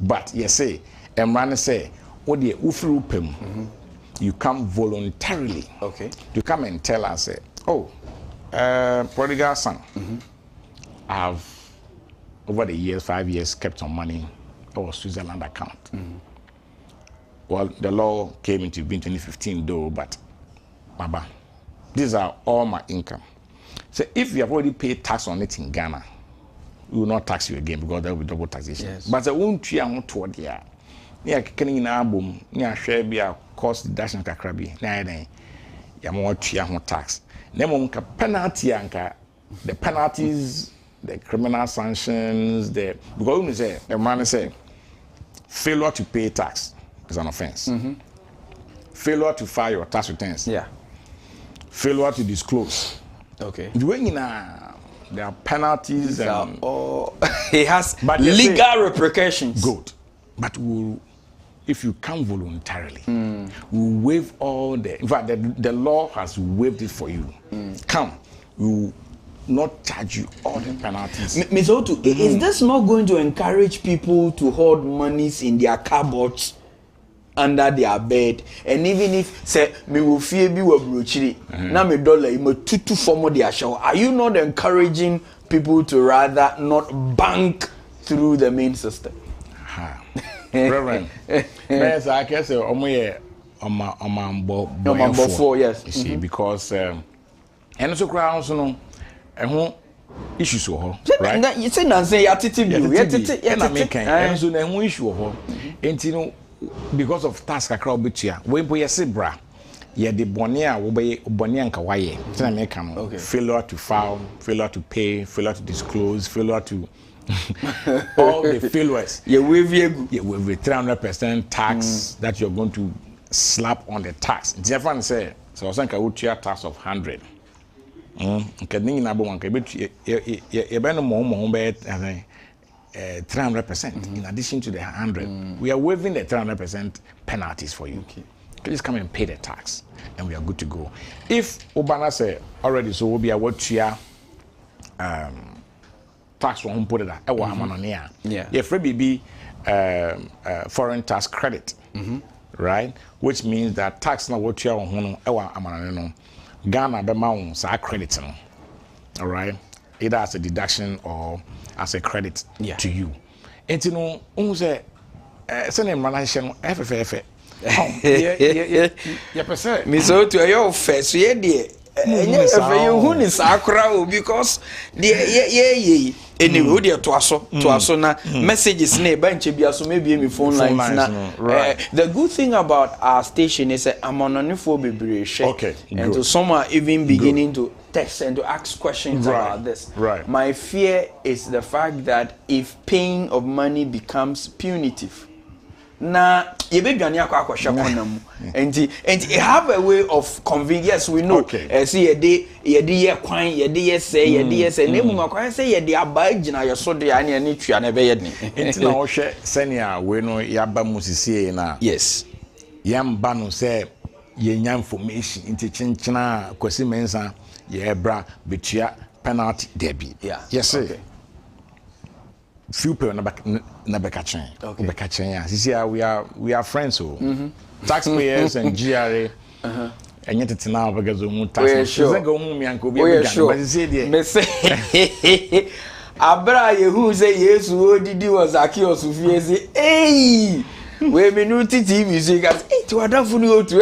Speaker 2: but you say, Emrana say, what the ufru pem. You come voluntarily to come and tell us, oh, prodigal son, I have over the years, 5 years, kept some money or Switzerland account. Well, the law came into being 2015 though, but Baba, these are all my income. So if you have already paid tax on it in Ghana, we will not tax you again because there will be double taxation. But the won't try on toward the can in album, near share be a cost deduction kakrabi, tax. Nemo penalty anka, the penalties, the criminal sanctions, because we say the man say failure to pay tax is an offense. Failure to file your tax returns. Failure to disclose. There are penalties and
Speaker 1: it has legal repercussions.
Speaker 2: Good. But if you come voluntarily, we waive all the. In fact, the law has waived it for you. Come, we will not charge you all the penalties.
Speaker 1: Ms. Otu, is this not going to encourage people to hoard monies in their cupboards, under their bed, and even if say me will fear be wabruchiri, na me dollar me tutu form their show? Are you not encouraging people to rather not bank through the main system?
Speaker 2: Reverend, yes, I can say, yes. You see, because and also crowds, no, and issues so right.
Speaker 1: You say Nancy, you
Speaker 2: and so then issue and you know, because of task a crowd between when we say bra, yeah, the bonia will be bonia and kawaii. Failure to file, failure to pay, failure to disclose, failure to all the failures.
Speaker 1: You with
Speaker 2: 300% tax that you're going to slap on the tax. Different say so sanka would a tax of 100. Okay, ningi na bo wanka ye be no mo be 300% in addition to the 100. We are waiving the 300% penalties for you. Okay. Please come and pay the tax and we are good to go. If Obana say already so will be a what tax for home put it at yeah free BB foreign tax credit, right, which means that tax na what you on no Ghana be ma sa credit no, all right, either as a deduction or as a credit to you. And you know say send him manation FFF yeah percent
Speaker 1: me so to your face so yeah you who is akra because the anyway dey to aso na messages na banche bia so maybe me phone lines na
Speaker 2: right.
Speaker 1: The good thing about our station is amononifo bebre share,
Speaker 2: okay,
Speaker 1: and so some are even beginning to text and to ask questions about this.
Speaker 2: Right.
Speaker 1: My fear is the fact that if paying of money becomes punitive, na you be dwane akwa shakona mu and it have a way of convenience. Yes, we know see ye kwan ye say na mu makwan say ye de abagina ye so de ane ani tua na be ye ni
Speaker 2: enti na wo hwe senia we no ya ba mu sisie na
Speaker 1: yes
Speaker 2: yam ba no say ye nya information enti chinchina kwasi mensa ye bra betua penalty debi yes okay. Few people na beka chen. Okay. Beka chen ya. Sisi we are friends so. Taxpayers and GRA. And yet it's now because we want tax. Sure. Go mu mi anko bi e gan. But say there. Me say Abra Yehu say Yesu odidi was Zacchaeus fie say hey we me no TV say gas eh to adafo ni otu.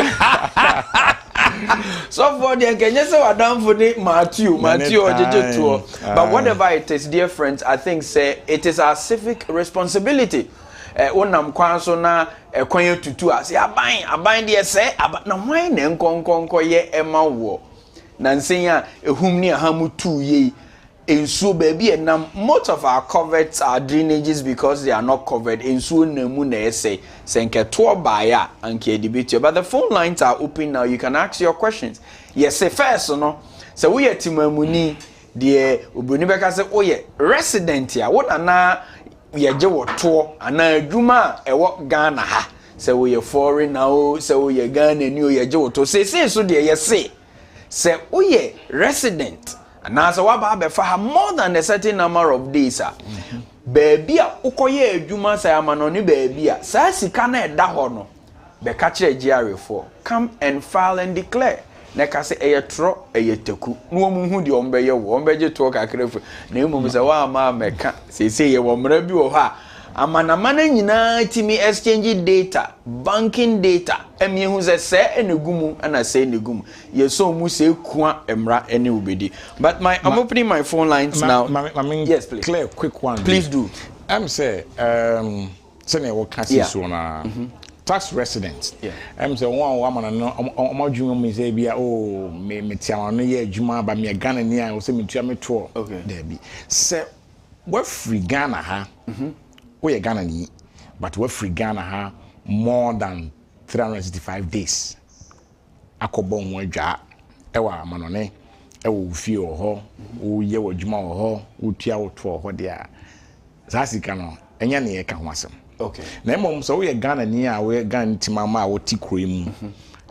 Speaker 2: So for the Kenya say wadam for the Matthew ojeje to. But whatever it is, dear friends, I think say it is our civic responsibility. Onam kwan so na kwan tutu ase aban de say na hwan na nkonkonko ye ema wo. Na nsen a ehum ni ahamu tu ye. Ensuo baby and most of our coverts are drainages because they are not covered. Ensuo namu na ese senke to baya anke debate. But the phone lines are open now. You can ask your questions. Yes, say first no. So we are timamuni de obuni beka say oye resident ya. What na ye je wo to ana adwuma e wo Ghana ha. Say we are foreign now. Say we are Ghana ni ye je wo to. Say so de ye say oye resident. And as a waba more than a certain number of days, baby, ukoye juma say amanoni baby, sa sika na eda ho no, be catch a GRA4, come and file and declare. Neka se eye tro eye teku. No mu hu de ombeye wo, ombeje to kakrefu. Na emu se wa ma meka, se ye wo mra bi wo ha. Amana nyina timi exchange data, banking data, emihu se enegumu ana se enegumu. Yeso mu se kwa emra ene ubedi. But I'm opening my phone lines now. Yes, please. Clear, quick one.
Speaker 1: Please do.
Speaker 2: I'm say sene wo kasi so na tax residents. I'm say one man no omadwuma me say bia oh me tiama no ye adwuma ba me Ghana ni a wo se me tua me to.
Speaker 1: Okay.
Speaker 2: There be. Say we free Ghana ha. We are Ghana ni, but we free Ghana ha more than 365 days. Akobo nwadwa ewa manone ewo fie ho wo ye wadwuma ho wo tua wo to ho de a zasika no enya ne ye ka ho asem.
Speaker 1: Okay.
Speaker 2: Na emom so we Ghana ni a we Ghana timama a wo ti kroim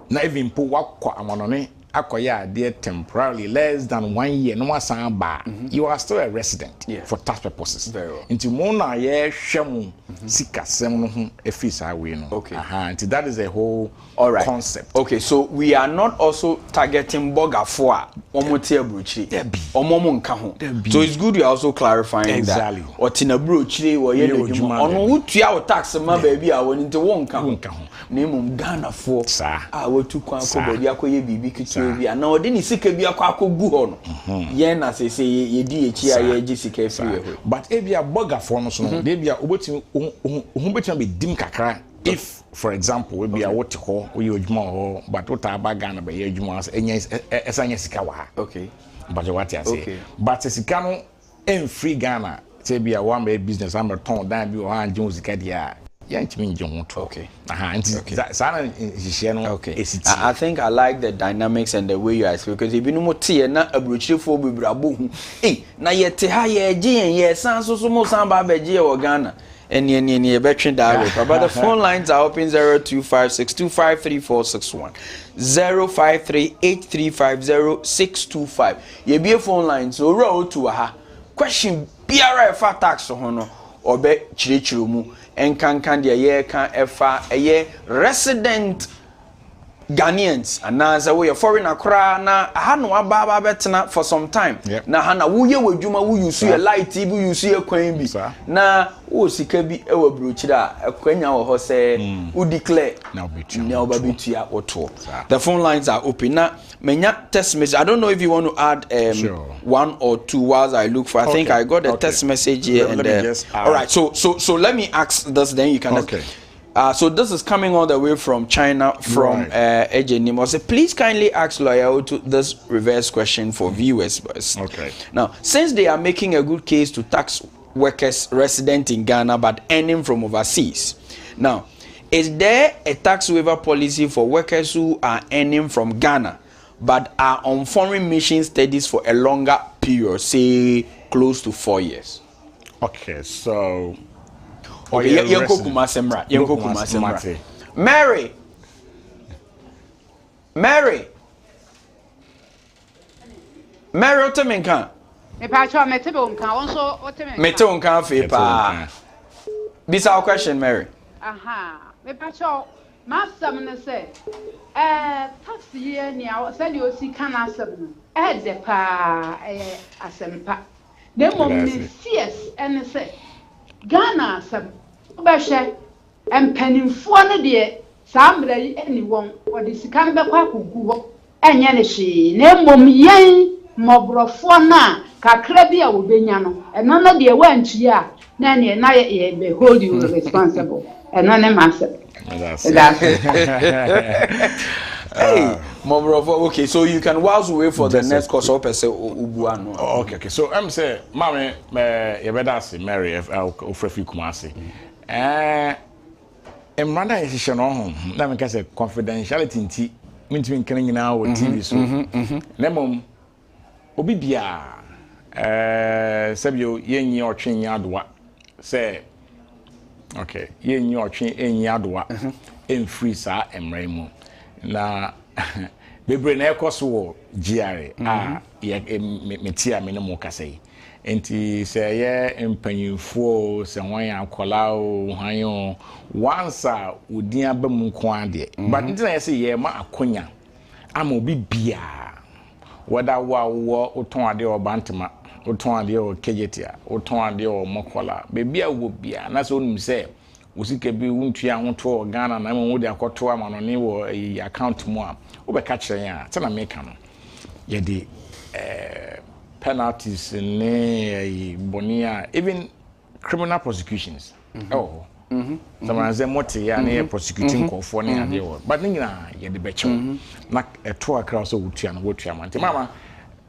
Speaker 2: na even po wakwa amanone akoya there temporarily less than 1 year no wasan ba you are still a resident for tax purposes.
Speaker 1: Very well.
Speaker 2: Into mona ye hwemu sikasem no ho efisa we no.
Speaker 1: Okay.
Speaker 2: Into that is a whole concept.
Speaker 1: Okay, so we are not also targeting bogafo a omote abrochiri. Omomo nka ho. So it's good you are also clarifying that. Otina brochiri wo ye dwuma. Ono wutua wo tax ma ba bia wo nti wo nka ho. Na emum Ghana fo a watu kwa ko ba bia ko ye bibi kitu bia na odi ni sika bia kwa akogu ho no ye na se ye di echi a ye gi sika free ho
Speaker 2: but e bia bogafo no so no de bia oboti betim be dim kakra if for example we bia wote ho we odwuma ho but what aba Ghana be ye odwuma esanya sika wa
Speaker 1: okay
Speaker 2: but what you say but sika no en free Ghana say bia one be business am ton dan bi o han jun sika dia Okay.
Speaker 1: Okay. I think I like the dynamics and the way you ask because if you know what na abrochire for bebrabo hu na yete ha ye ye san so mo san ba beje e Ghana any between that way but the phone lines are open 0256253461 0538350625 ye be phone lines so row to ha question biara fa tax ho no obe chirechiro mu enkankan de ye kan efa eye resident Ghanaians and now we are foreign akra na hanu aba betena for some time na hana wo ye wadwuma wo use your light you use your kwan bi na wo sika bi e wa brochira akwanya wo ho say wo declare na obabitua oto. The phone lines are open na menya text message. I don't know if you want to add one or two whilst I look for. I think I got a text message here and there. All right, so let me ask this, then you can so this is coming all the way from China, from Ejinimo. So please kindly ask Lawyer to this reverse question for viewers.
Speaker 2: Okay.
Speaker 1: Now, since they are making a good case to tax workers resident in Ghana but earning from overseas, now, is there a tax waiver policy for workers who are earning from Ghana but are on foreign mission studies for a longer period, say close to 4 years?
Speaker 2: Okay, so
Speaker 1: Mary, Oteminka. Metonka fepa. This our question, Mary.
Speaker 3: Master say, tax year now, send you see can answer. The pa asempa. The moment CS and say Ghana some Basha and penning for the dear somebody anyone or this can be Quarcoo and Yanishi, name mum yen mobro for na Cacrebia will be yano, and none of the wench ya, Nanny and I hold you responsible, and none of master.
Speaker 1: Hey, okay, so you can whilst we wait for the next course up and say Ubuano.
Speaker 2: Okay. So I'm say, Mammy, you better say Mary if Ofrefi Kumasi. And rather is home. Let me say confidentiality in tea, means coming now with TV. So, Nemum Obibia, Sabio, yen your train yardwa, say, okay, yen your train in yardwa, in freezer and Raymond. Na bebre na ekoso GRA metia me no kasai enti se ye empanyinfo se hwan akola o hwan once a odin abam nko ade but ntina ye se ye ma akonya ama obi bia wada wo oton ade o bantema oton ade o kejetia oton ade o mokola be bia wo bia na so onum se usike bi wuntua hoto Ghana na mo de akoto amanone wo account mu a wo be ka kire ya tena make no ye de penalties ne bonia even criminal prosecutions someone say mote ya na prosecuting konfo ne ade wo but nyina ye de beche na eto akra so wutua na wotua man te mama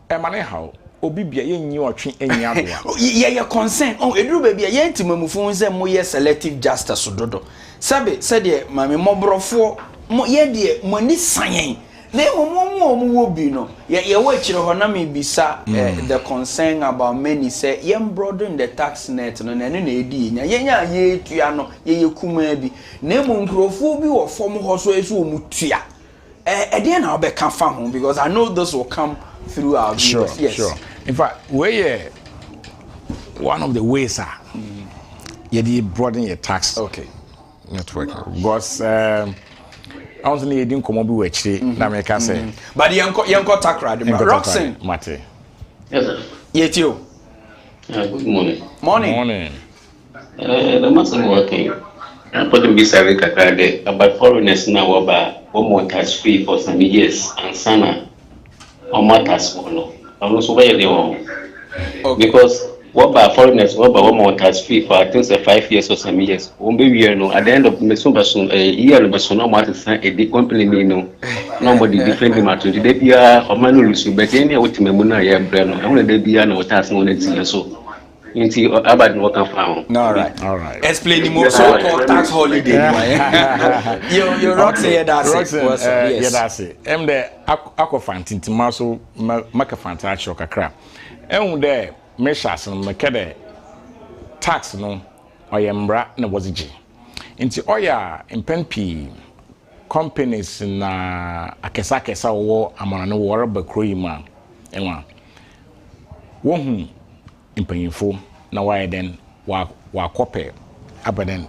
Speaker 2: e mane how Obibia yenyi otwe enyi adoa ye
Speaker 1: concern eduru ba bia ye ntimamufo nse mo ye selective justice dodo sabe de mame mobrofo mo ye de mo ni sanyen na mo wo bi no ye wa chire ho na me bisa the concern about many say ye broaden the tax net no na edi nya ye tua no ye kuma bi na mo nkrofo bi wo fom ho so esu o mutua de na obeka fa ho because I know this will come through our viewers. Yes.
Speaker 2: Sure. In fact, we one of the ways you broaden your tax network because I was didn't come up with that make us say.
Speaker 1: But yanko takra the Roxanne
Speaker 2: Mate.
Speaker 4: Yes, sir.
Speaker 1: Yet you.
Speaker 4: Good morning.
Speaker 2: Morning.
Speaker 4: The master working. I put them beside about foreigners now about one more tax free for some years and sana on my tax no. I'm also where they want. Because what by foreigners, what by one more tax free for I think 5 years or some years. Won't be year no. At the end of the soon a year of so no matter a big company no. Nobody defend him at the debia or manus, but any ultimate muna ya brand. I want to be an tax on it so. Into about what can found.
Speaker 1: All right.
Speaker 2: All right.
Speaker 1: Explain the more so-called tax holiday. You're Roxy, that's it.
Speaker 2: Yeah, that's it. I'm the aquafantin Timaso Macafantacho Kakra. And there, measures and Macade tax no, or Yambra, no was G. Into Oya and Penpi companies na akesa wo amana no wore bakroyi ma enwa wo hu impanyimfo na why then wa kope abaden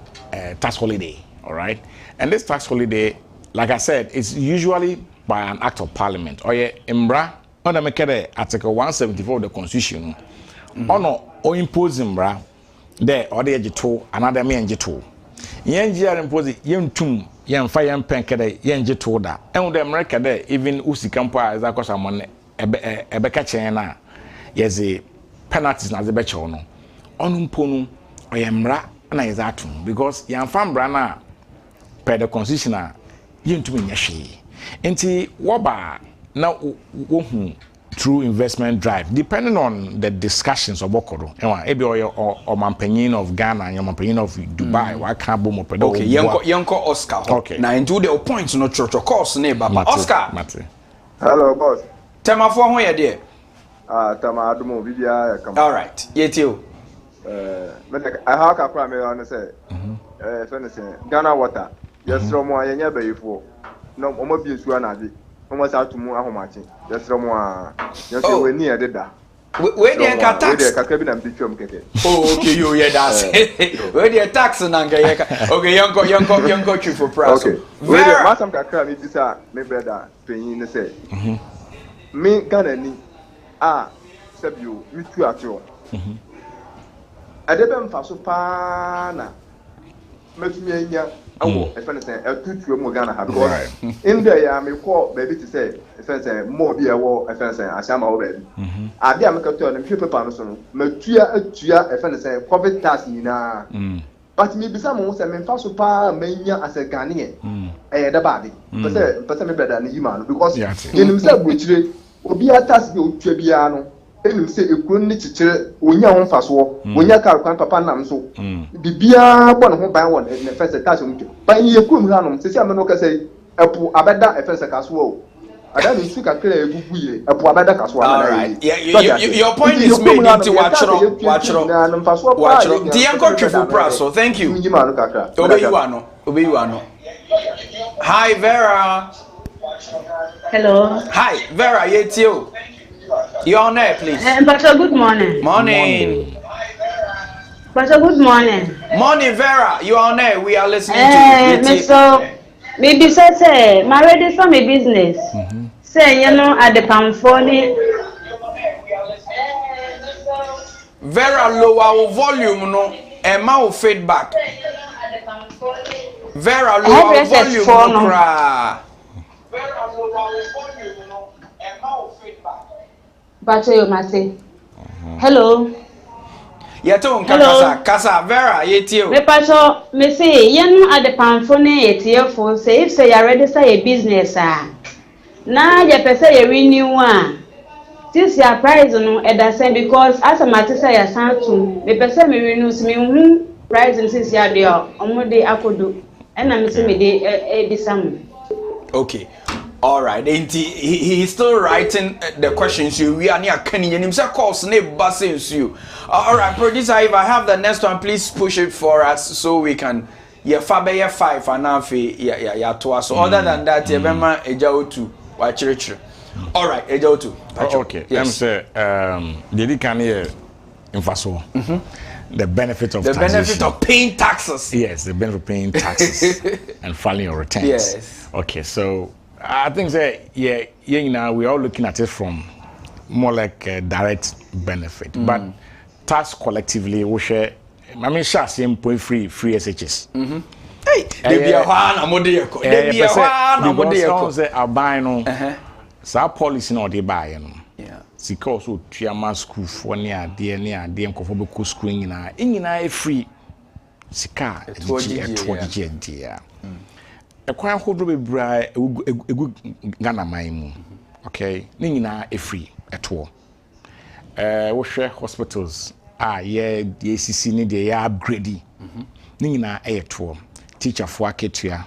Speaker 2: tax holiday, all right? And this tax holiday, like I said, it's usually by an act of parliament or imbra on the article 174 of the constitution or impose imbra there or the to another me and jito yen impose yentum yen fa yen penkede yen jito da and the America there even usikampo as akosa mon ebeka chen na yezi penalties na zebeche ono onumpo oyemra na yezatum because yan fambra na per the constitution na yentum nyehwe enti woba na wo through investment drive depending on the discussions of Bokoro ebi or mampanyin of Ghana and mampanyin of Dubai wa kan bo mo pedo
Speaker 1: okay yanko Oscar
Speaker 2: okay
Speaker 1: na into the points no church course na baba Oscar
Speaker 5: Mate. Hello boss
Speaker 1: temafo ho ye de
Speaker 5: tama adumo bibia ya kama
Speaker 1: all right yetio
Speaker 5: I have a problem on say Ghana water yesro mo ayenya bayifo no omo bi nsu anaje omo sa atumu ahomache yesro mo yesro we ni ededa
Speaker 1: we dey ka tax
Speaker 5: we dey ka bi na mbitwam keke
Speaker 1: oh okay you hear that we dey tax na nga ye ka okay yanko chief for price
Speaker 5: okay we dey masam kakra mi bisa me brother penyin ne say me Ghana ni sabio mi tu atio adebe mfa so pa na metumi anya awo efene say atutu mu Ghana ha because in there ya me call baby to say efene say more bi ewo efene say asama wo baby abi amekato na mhwe paper no so no matua atua efene say covid tax nyina but me bisa mo say me mfa so pa manya as a Ghanaian da baade pese me brother na yima no because yenim say buchire obi tax bi otua bia no enim say ekun ni chichire onya ho mfaso onya kar kwan papa nam so bibia bo ne ho ban won ne first tax mu ban ye kum hanom sesi ameno ka say epu abeda first kaso o ada ni su kakra eguguye epu abeda kaso
Speaker 1: all right your point is made into watchro the yanko triple price so thank you obe you ano hi Vera
Speaker 6: hello
Speaker 1: hi Vera yetio you're on air, please.
Speaker 6: Pastor, good morning.
Speaker 1: Morning.
Speaker 6: Pastor, good morning.
Speaker 1: Morning, Vera. You're on air. We are listening to you.
Speaker 6: So, maybe say, my ready for my business. Say, you know, at the Pamphony.
Speaker 1: Vera, lower volume, no, and mouth feedback. Vera, lower volume, no,
Speaker 6: Bacho Mate. Hello.
Speaker 1: Yato Kasa Vera yetio.
Speaker 6: Me Pacho me say yen at the Pamphone yetio for say if say you register a business na ya pese you renew one. This your price no e da same because as a matter say ya san to me pese me renew me hu price since ya dey omode akodo and na me say me dey disam.
Speaker 1: Okay. All right, and he's still writing the questions you we are near Kenny and himself calls name buses you. All right, producer, if I have the next one, please push it for us so we can fabe 5 and now to us. So other than that, Bema Ejao 2 watch. All right, Ejao 2.
Speaker 2: Okay, yes. Say the can here in Faso. The benefit of
Speaker 1: benefit of paying taxes.
Speaker 2: Yes, the benefit of paying taxes and filing your returns.
Speaker 1: Yes.
Speaker 2: Okay, so I think that we're all looking at it from more like a direct benefit, but tax collectively we share. I mean, share same point free SHS.
Speaker 1: Hey, they be a one amodeko. They be a one amodeko.
Speaker 2: Say I buy no. So policy no they buy no.
Speaker 1: Yeah.
Speaker 2: Sika also triama school for near dear nkofo be school nyina free. Sika e dear. A quite hold be bra a good Ghana mine. Okay, Nina a free at all. We share hospitals ye CC ni de ya upgrade ni nyina eyeto teacher for aketua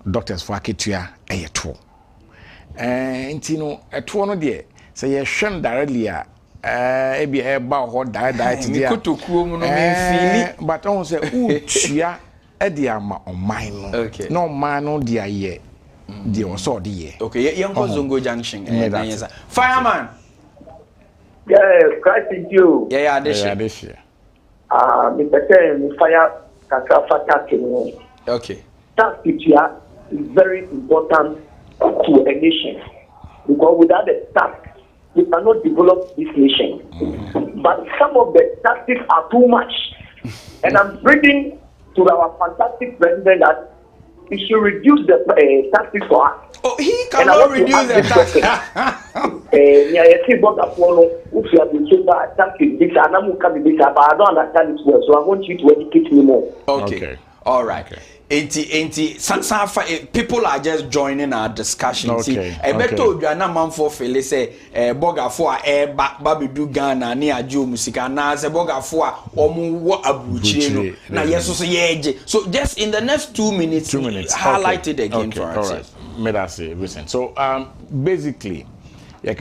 Speaker 2: doctors for aketua eyeto nti no eto no de say ye hwem directly a ebi eba ho diet dia
Speaker 1: kutokuo mu no me feel
Speaker 2: but on say utua e de ama oman no na oman no de aye de oso de ye
Speaker 1: okay yenko zongo junction yes fireman
Speaker 7: yes Christ you
Speaker 1: yeah this
Speaker 7: Mr. Ken fire kasafata kinu
Speaker 1: okay
Speaker 7: that picture is very important to a nation because without the tax we cannot develop this nation. But some of the tactics are too much. And I'm bringing to our fantastic president that he should reduce the tactics for us.
Speaker 1: Oh, he cannot reduce the tactics.
Speaker 7: I see what I follow. If you have been told that tactics, this and I'm going to be but I don't understand it well. So I want you to educate me more.
Speaker 1: Okay. All right. Okay. 80 people are just joining our discussion.
Speaker 2: Okay.
Speaker 1: Beto na manfo fele say bogafo a babedu Ghana ni ajo musika na say bogafo a omu wo abuchire no na yeso so yeje. So just in the next 2 minutes highlight it again for us.
Speaker 2: All right. Made us say Vincent. So basically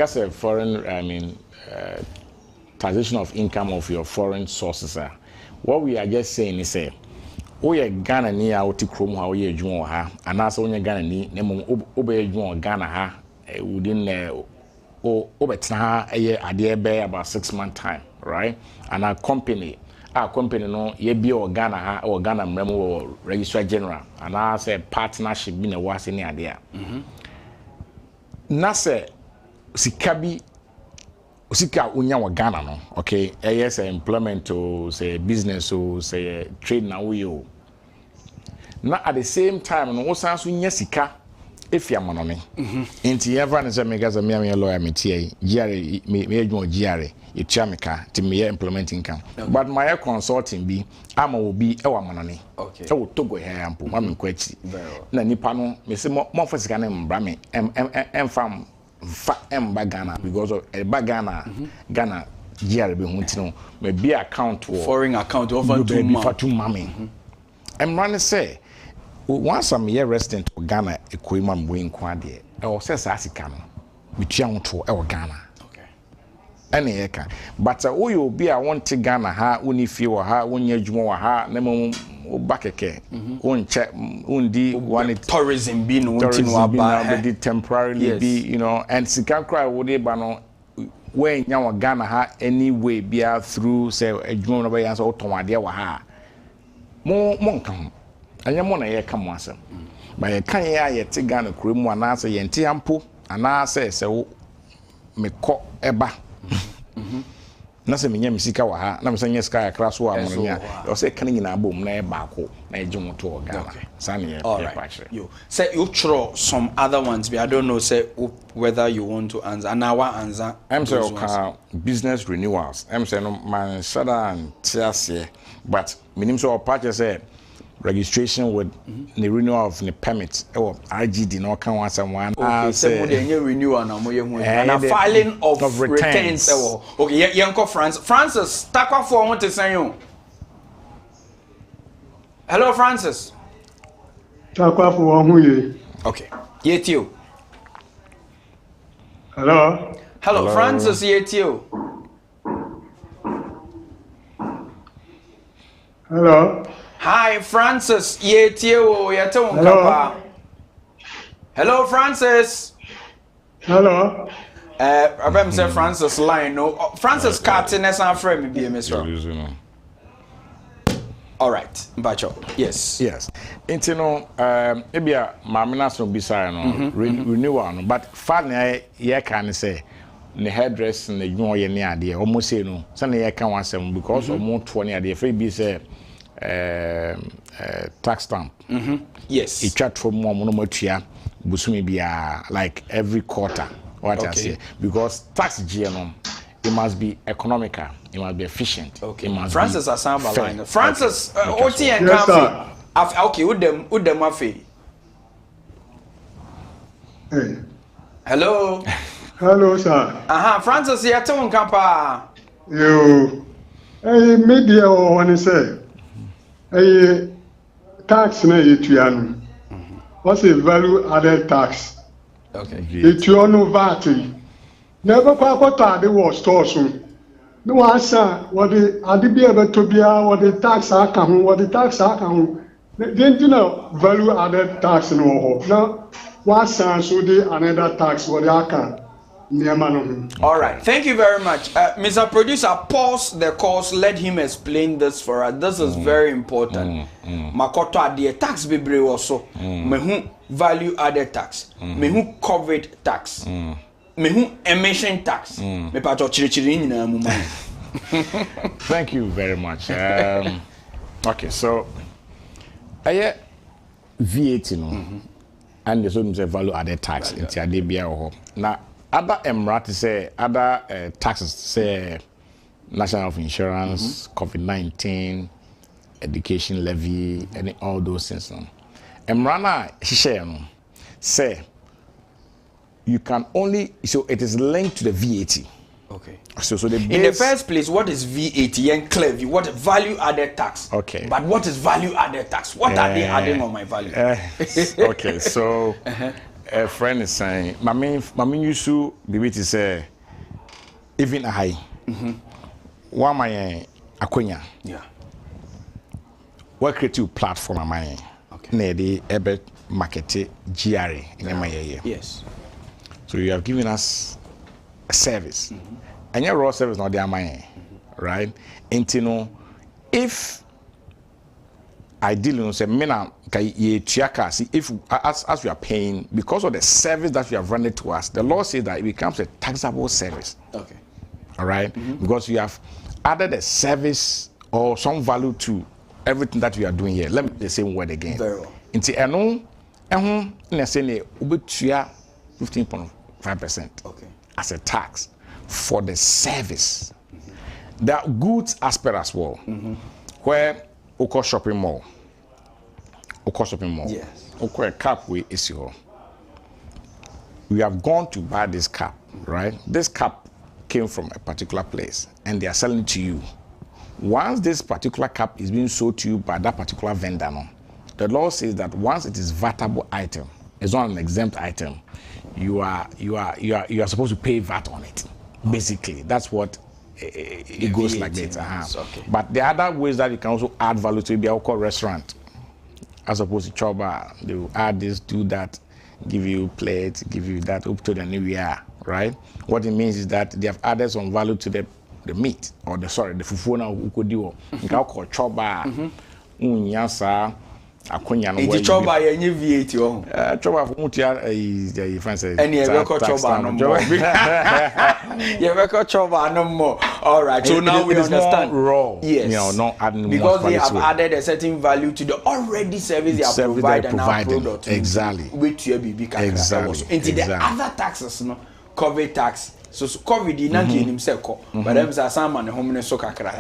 Speaker 2: say foreign taxation of income of your foreign sources what we are just saying is say Oye Ghana ni a oti krom ha oye adwuma ha anase onye Ghana ni nemo obe adwuma Ghana ha within obetena ha eye ade be about 6 month time, right? And our company no ye bi o Ghana ha o Ghana mremo registrar general anase partnership bi na wase ni ade a na se sika unya wa Ghana no, okay? Yes, employment or say business or say trade na we o. Na at the same time no wosan so nya sika efia monone. Enti ever na say mega me lawyer me tie GRA me adwon GRA etua meka ti me implement income. But my consulting bi ama obi e wa monone.
Speaker 1: Okay.
Speaker 2: E wo togo he ampo ma me kwachi. Na nipa no me se mo fa sika na mbra me emfam emba Ghana because of Ghana GRA be huntino me be account for
Speaker 1: foreign account over
Speaker 2: to mommy. I'm running say once I'm here resident of Ghana ekoima mbo nkwa de e o se sa sika no bitua hoto e o Ghana.
Speaker 1: Okay.
Speaker 2: Ene yeka but we obi a want Ghana ha uni fi wa ha wonya adwuma wa ha na mo bakeke unche undi one
Speaker 1: tourism be no continue
Speaker 2: ba be temporarily be you know and sika cry wo dey ba no when nya wa Ghana ha anyway bia through say adwuma no be yan so ton ade wa ha mo nka anya mo na ye ka mo asem ba ye kan ye ayete Ghana kure mu ana say ye nte ampo ana say me ko eba na se menya misika wa ha na me sanya sika ya kraso wa monya o se kan nyina bom na e baako na e jemu to Ghana sane ye
Speaker 1: you say you throw some other ones but I don't know say whether you want to answer and our answer
Speaker 2: I'm say business renewals I'm say no man shada and tiase but minim so purchase say registration with the renewal of the permit or RGD no can want someone
Speaker 1: say the renewal na moye hu and filing of returns okay yanko Francis takwa for want to say you hello Francis
Speaker 8: takwa for hu ye
Speaker 1: okay yetio
Speaker 8: hello
Speaker 1: Francis yetio
Speaker 8: hello.
Speaker 1: Hi, Francis. Hello, Francis.
Speaker 8: Hello.
Speaker 1: I'm saying Francis line. No, Francis Carton is our friend. Be a mister. All right, Mbacho. Yes.
Speaker 2: Into no, maybe a mamina so beside no renewal, but finally, ye can say. The hairdressing the new year near the almost say no, Sunday I can want some because of more 20 idea. Free be say tax stamp.
Speaker 1: Yes.
Speaker 2: It chat from more monomotia, busumi be like every quarter. What I say because tax GMO, it must be economical, it must be efficient.
Speaker 1: Okay.
Speaker 2: It must
Speaker 1: Francis Asamba line. Francis, OT and
Speaker 8: yes,
Speaker 1: Cafe. Okay, with them Mafe.
Speaker 8: Hey.
Speaker 1: Hello.
Speaker 8: Hello, sir.
Speaker 1: Francis, you are telling Kampa.
Speaker 8: You. media or when say a tax na yetuano. What's a value added tax?
Speaker 1: Okay.
Speaker 8: Yetuano VAT. Never quite the war store soon. No answer what the be able to be what the tax account, what the tax account. Then you know value added tax no. Now what sense would another tax what the account?
Speaker 1: All right, thank you very much. Mr. Producer, pause the calls, let him explain this for us. This is very important. Makoto adie tax bebre also. Mehu value added tax. Mehu covered tax. Mehu emission tax. Me pato chiri nyina mu man.
Speaker 2: Thank you very much. Okay, so VAT no and the so value added tax in Tiadebia or now. Other emirates say other taxes say national health insurance, COVID-19, education levy, and all those things. Emrana say you can only so it is linked to the VAT.
Speaker 1: Okay.
Speaker 2: So the base,
Speaker 1: in the first place, what is VAT and clevy? What value added tax?
Speaker 2: Okay.
Speaker 1: But what is value added tax? What are they adding on my value?
Speaker 2: Okay. So. A friend is saying, my main used to be able to say, even I, one my Akonya,
Speaker 1: yeah,
Speaker 2: what creative platform am I? Okay, near the ebe market GRA in my area.
Speaker 1: Yes.
Speaker 2: So you have given us a service, and your raw service not there, my right? And you know, if I deal with say, if as we are paying because of the service that you have rendered to us, the law says that it becomes a taxable service.
Speaker 1: Okay.
Speaker 2: All right, because you have added a service or some value to everything that we are doing here. Let me the same word again.
Speaker 1: Very well.
Speaker 2: Into let's say 15.5%.
Speaker 1: Okay.
Speaker 2: As a tax for the service. There are goods aspect as well, where Oko shopping mall.
Speaker 1: Yes.
Speaker 2: Okay, cap we issue. We have gone to buy this cap, right? This cap came from a particular place and they are selling it to you. Once this particular cap is being sold to you by that particular vendor, the law says that once it is vatable item, it's not an exempt item, you are supposed to pay VAT on it. Basically, that's what it goes like that.
Speaker 1: Okay.
Speaker 2: But the other ways that you can also add value to it, they are called restaurant. As opposed to choba, they will add this, do that, give you plates, give you that up to the new year, right? What it means is that they have added some value to the meat or the fufu na ukodiwo. Nka called choba, unyasa, akonya no.
Speaker 1: Iti choba yenye VAT o.
Speaker 2: Choba for mutia is France.
Speaker 1: Any ever call choba no more. You ever call choba no more. All right. So now we understand.
Speaker 2: Raw.
Speaker 1: Yes.
Speaker 2: You know, not adding
Speaker 1: because they have added a certain value to the already service they are providing now product.
Speaker 2: Exactly.
Speaker 1: With your baby.
Speaker 2: Exactly.
Speaker 1: Into the other taxes, no, COVID tax. So COVID in nanki himself but them say some man home so kakra.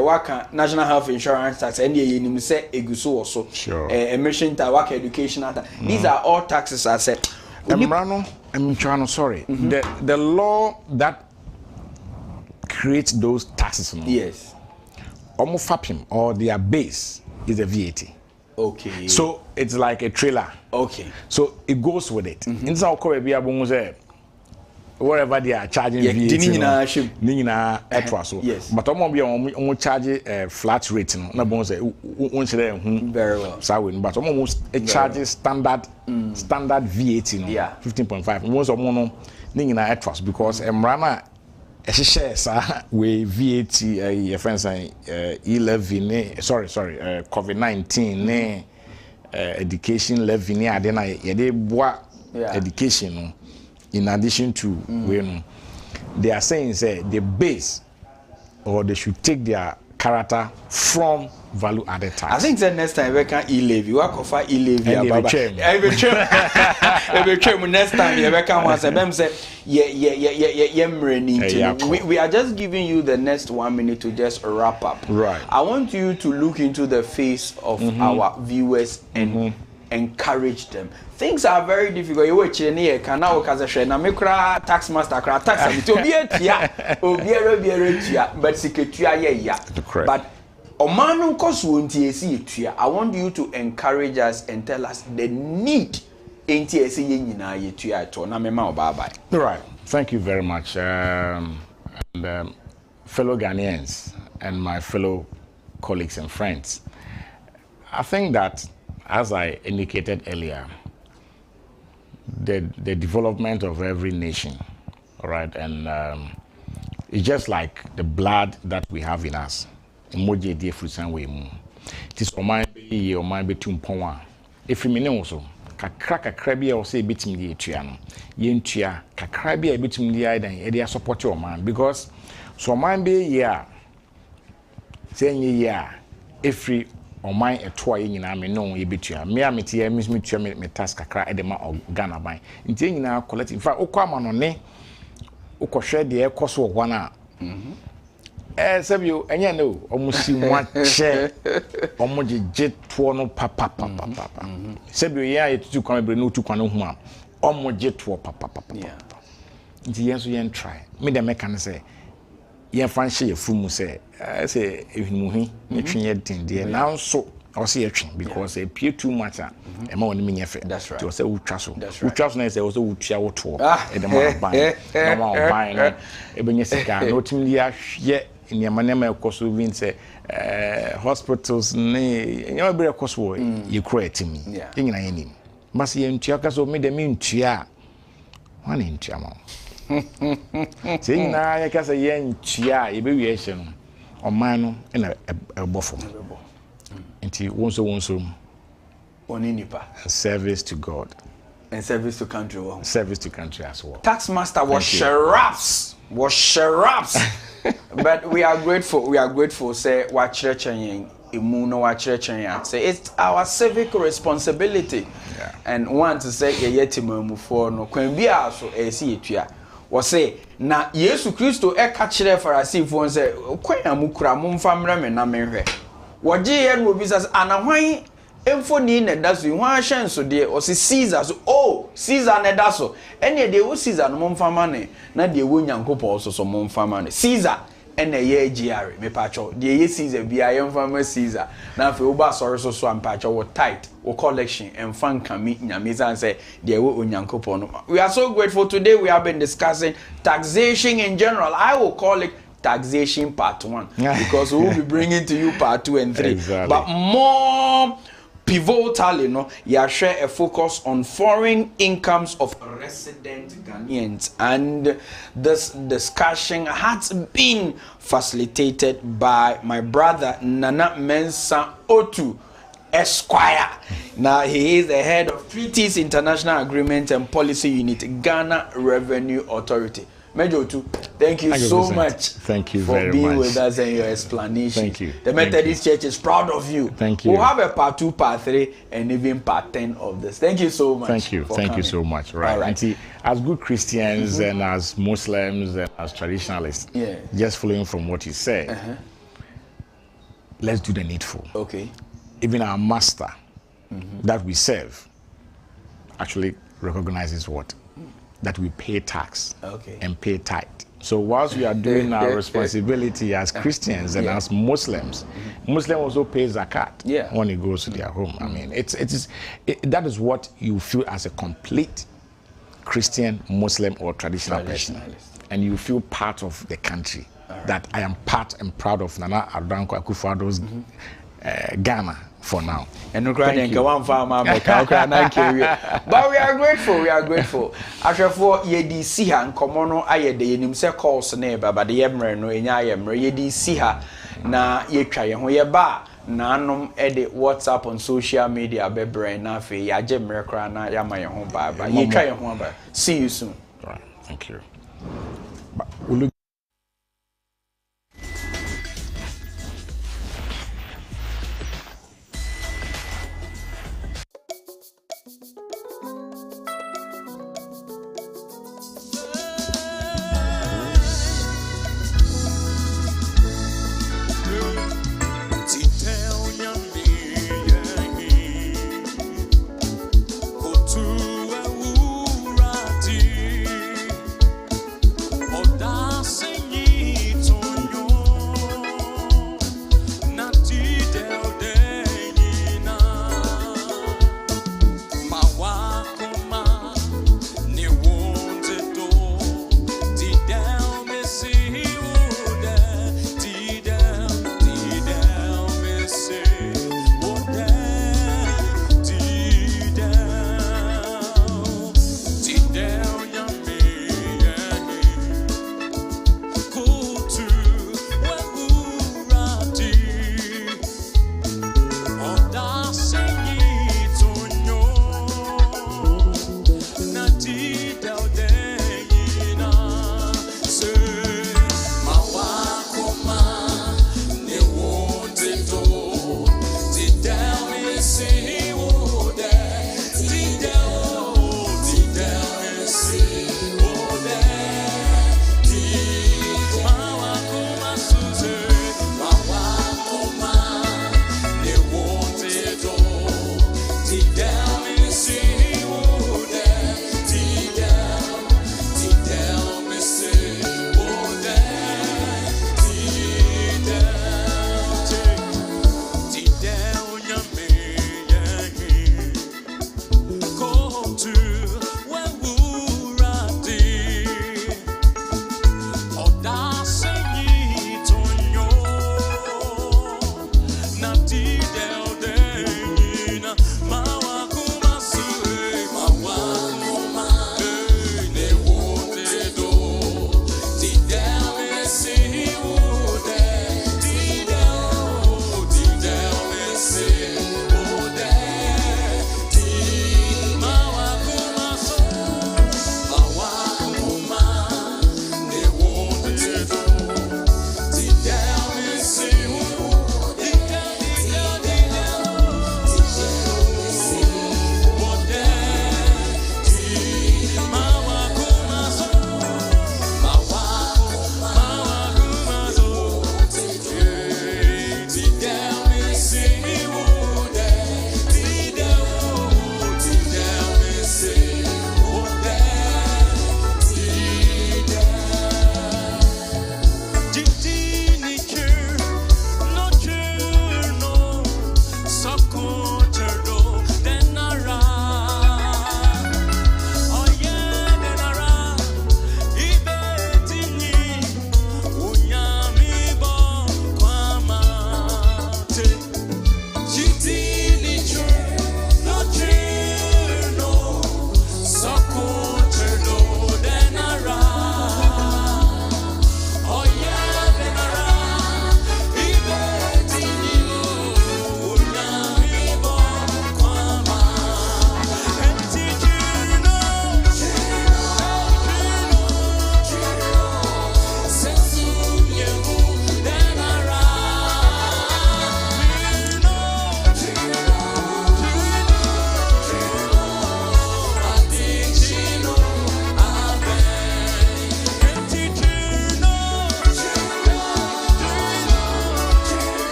Speaker 1: Waka national health insurance tax and ye nim say eguso also.
Speaker 2: Sure.
Speaker 1: Emission tax, waka education tax. These are all taxes I said.
Speaker 2: Sorry. The law that creates those taxes.
Speaker 1: Yes.
Speaker 2: Omofapim or their base is the VAT.
Speaker 1: Okay.
Speaker 2: So it's like a trailer.
Speaker 1: Okay.
Speaker 2: So it goes with it. Wherever they are charging VAT,
Speaker 1: yes.
Speaker 2: But I'm charge flat rate.
Speaker 1: Very well.
Speaker 2: But almost charges standard VAT. 15.5. Most of them because Emrana shares with VAT COVID-19 education levy education. In addition to they are saying say the base or they should take their character from value added tax.
Speaker 1: I think the next time we can e-levy, we can offer e-levy. Next time we can once them say we are just giving you the next 1 minute to just wrap up.
Speaker 2: Right.
Speaker 1: I want you to look into the face of our viewers and encourage them. Things are very difficult. You watch any kana okaza na me kra tax master kra tax amiti obi etia but siketua ye ya. But omanu nkoso nti esi etua. I want you to encourage us and tell us the need enti esi ye nyina ye tua to na me ma bye bye.
Speaker 2: All right. Thank you very much. Fellow Ghanaians and my fellow colleagues and friends. I think that, as I indicated earlier, the development of every nation, all right, and it's just like the blood that we have in us. Emoji dear frusan we mu. It is be tumponwa. If we mean also, kakra krabi or say bitim the etuano. Yentia kakrabi a bitim the ida and area support your man because so man be yeah. Saying yeah, every or mine a toy in a me no ye bitua. Me a metia miss me to me task kakra edema or Ghana by. In taking now collect in fact, Okwama no ne Oko share the air cost of 1 hour. Sabio, and you know, almost see one share almost jet to no papa. Sabio, yeah, it's to come no to Quanum, almost jet to papa. The yes, we try. Me the mechanic say, yeah, Francie, Fumu say, I say, if you yet in the now so. I see a thing because they appear too much and more than me. That's right. To say who trust nice also would travel to at the moment buying a Benesika, no team yet in your manema Quarcoo Vincent hospitals, nay, you're very Quarcoo, you create me. In any must see in Chiakas or made a mean chia 1 inch amount. Saying I can say yen chia, abbreviation or mano and a buffalo. Until once service to God
Speaker 1: and service to country.
Speaker 2: Service to country as well.
Speaker 1: Tax master was sheriffs. But we are grateful. We are grateful. Say what church and imuno what church and say it's our civic responsibility.
Speaker 2: Yeah.
Speaker 1: And want to say yetimu for no can be also a see was say na Yesu Christo e ka kire Pharisee fo say kwan amukura momfa mreme na menhwe woje ye no bisas anahwan emfoni na daso hwan hyen so de o se Caesar so oh Caesar na daso ene de wo Caesar no momfa mane na de wo Nyankopɔn so momfa mane Caesar ene ye giare me pacho de ye Caesar bia ye mfa ma Caesar na fe wo ba sori so ampacho wo tight wo collection emfa nkami nyameza say de wo Onyankopɔn no. We are so grateful. Today we have been discussing taxation in general. I will call it taxation part 1 because we will be bringing to you part 2 and 3.
Speaker 2: Exactly.
Speaker 1: But more pivotal, you share a focus on foreign incomes of resident Ghanaians, and this discussion has been facilitated by my brother Nana Mensah Otu Esquire. Now he is the head of Treaties, International Agreement and Policy Unit, Ghana Revenue Authority. Major Otu, thank you so much.
Speaker 2: Thank you
Speaker 1: for being with us and your explanation.
Speaker 2: Thank you.
Speaker 1: The Methodist Church is proud of you.
Speaker 2: Thank you.
Speaker 1: We'll have a part 2, part 3, and even part 10 of this. Thank you so much.
Speaker 2: Thank you. Thank you so much. Right. And see, as good Christians and as Muslims and as traditionalists, just following from what you said, let's do the needful.
Speaker 1: Okay.
Speaker 2: Even our master that we serve actually recognizes what? That we pay tax and pay tithe. So whilst we are doing our responsibility as Christians and as Muslims, Muslim also pay zakat when it goes to their home. I mean, that is what you feel as a complete Christian, Muslim, or traditional person, and you feel part of the country. That I am part and proud of Nana Addo Akufo-Addo's Ghana for now. And
Speaker 1: but we are grateful. We are grateful. After for yedi siha nkomono ayede yenim se calls neighbor but the yemre no enya yemre yedi siha na yetwa ye ho ye ba na anom e de WhatsApp on social media bebre na fe ya jemre kra na ya ma ye ho ba ba yetwa ye ho ba. See you soon.
Speaker 2: All right. Thank you.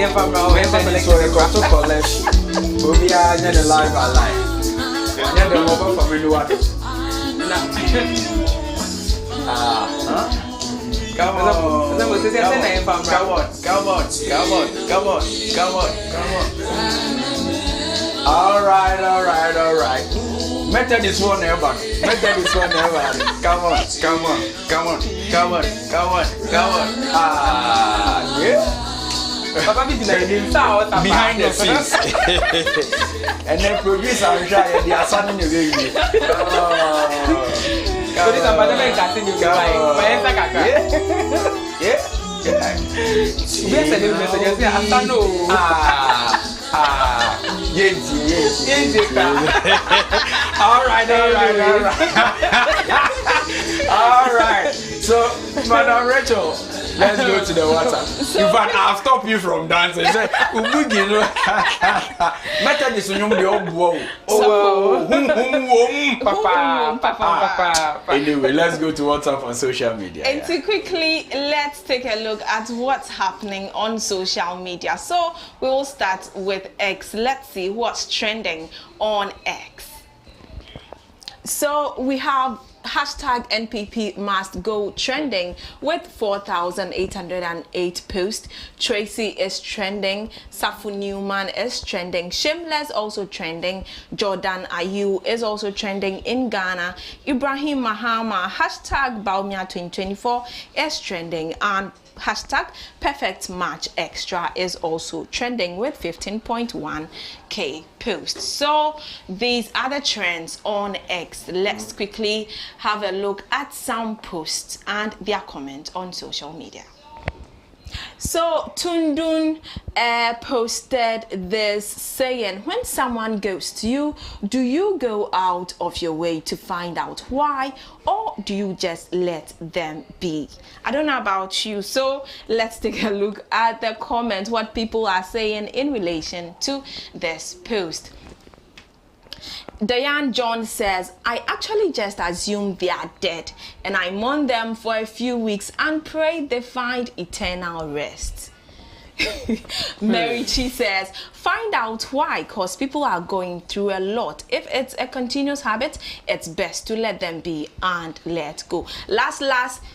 Speaker 1: If I'm not away from the Quarcoo collect, we'll be at the live alive. Yeah, the mobile for me to watch. Come on. All right. Method is one ever. Come on. Yeah. Behind the scenes. And then produce and try they are sending you baby. So this is a casting you guy. Yeah. Yes, All right. So, Madam Rachel, let's go to the water. In fact, I'll stop you from dancing. Say, Anyway, let's go to WhatsApp on social media.
Speaker 9: And to quickly, let's take a look at what's happening on social media. So we will start with X. Let's see what's trending on X. So we have hashtag NPP must go trending with 4,808 posts. Tracy is trending. Safu Newman is trending. Shameless also trending. Jordan Ayu is also trending in Ghana. Ibrahim Mahama hashtag Baumia 2024 is trending, and hashtag perfect match extra is also trending with 15.1k posts. So these are the trends on X. Let's quickly have a look at some posts and their comment on social media. So Tundun posted this saying, when someone ghosts you, do you go out of your way to find out why, or do you just let them be? I don't know about you, so let's take a look at the comments, what people are saying in relation to this post. Diane John says, I actually just assume they are dead and I mourn them for a few weeks and pray they find eternal rest. Mary Chi says, find out why, because people are going through a lot. If it's a continuous habit, it's best to let them be and let go. Last,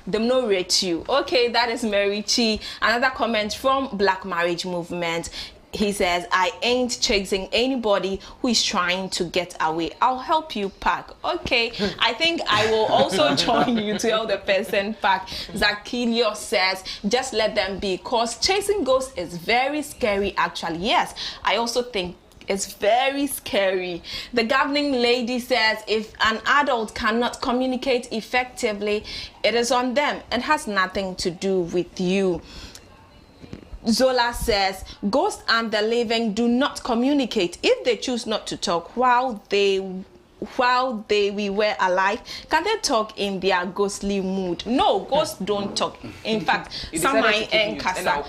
Speaker 9: them no rate you. Okay, that is Mary Chi. Another comment from Black Marriage Movement. He says, I ain't chasing anybody who is trying to get away. I'll help you pack. Okay, I think I will also join you to help the person pack. Zakilio says, just let them be, because chasing ghosts is very scary actually. Yes, I also think it's very scary. The governing lady says, if an adult cannot communicate effectively, it is on them. It has nothing to do with you. Zola says, ghosts and the living do not communicate. If they choose not to talk while we were alive, can they talk in their ghostly mood? No, ghosts don't talk. In fact, some are in casa.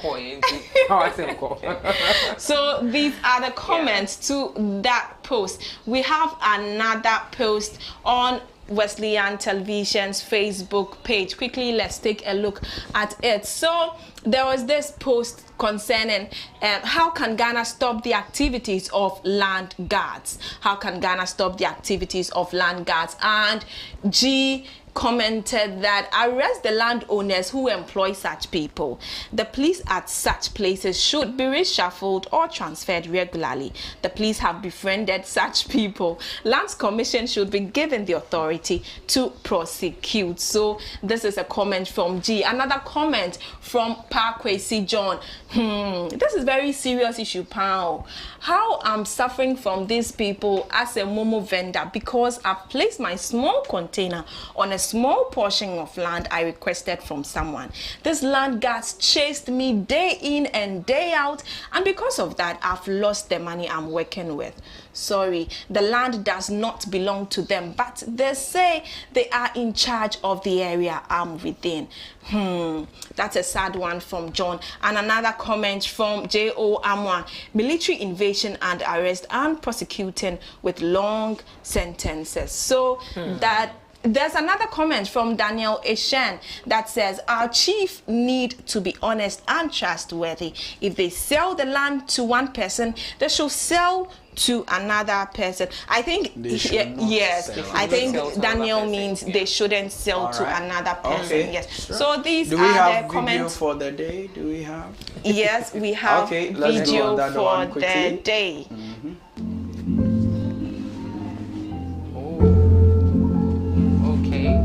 Speaker 9: So these are the comments to that post. We have another post on Wesleyan Television's Facebook page. Quickly, let's take a look at it. So there was this post concerning how can Ghana stop the activities of land guards? How can Ghana stop the activities of land guards? And G commented that arrest the landowners who employ such people. The police at such places should be reshuffled or transferred regularly. The police have befriended such people. Lands Commission should be given the authority to prosecute. So this is a comment from G. Another comment from 𝗏𝗏𝗏𝗏 John. This is very serious issue, pal. How I'm suffering from these people as a Momo vendor, because I've placed my small container on a small portion of land I requested from someone. This land guards chased me day in and day out, and because of that I've lost the money I'm working with. Sorry, the land does not belong to them, but they say they are in charge of the area I'm within. That's a sad one from John. And another comment from J.O. Amwa. Military invasion and arrest and prosecuting with long sentences. So that There's another comment from Daniel Eshen that says, our chief need to be honest and trustworthy. If they sell the land to one person, they should sell to another person. I think, yes, I think Daniel means they shouldn't sell to another person.
Speaker 1: Okay.
Speaker 9: Yes.
Speaker 1: Sure.
Speaker 9: So these
Speaker 1: do we
Speaker 9: are
Speaker 1: have
Speaker 9: the
Speaker 1: video
Speaker 9: comments
Speaker 1: for the day? Do we have?
Speaker 9: Yes, we have
Speaker 1: okay, let's go on
Speaker 9: video
Speaker 1: that
Speaker 9: for
Speaker 1: one
Speaker 9: the
Speaker 1: quickly.
Speaker 9: day.
Speaker 10: Okay.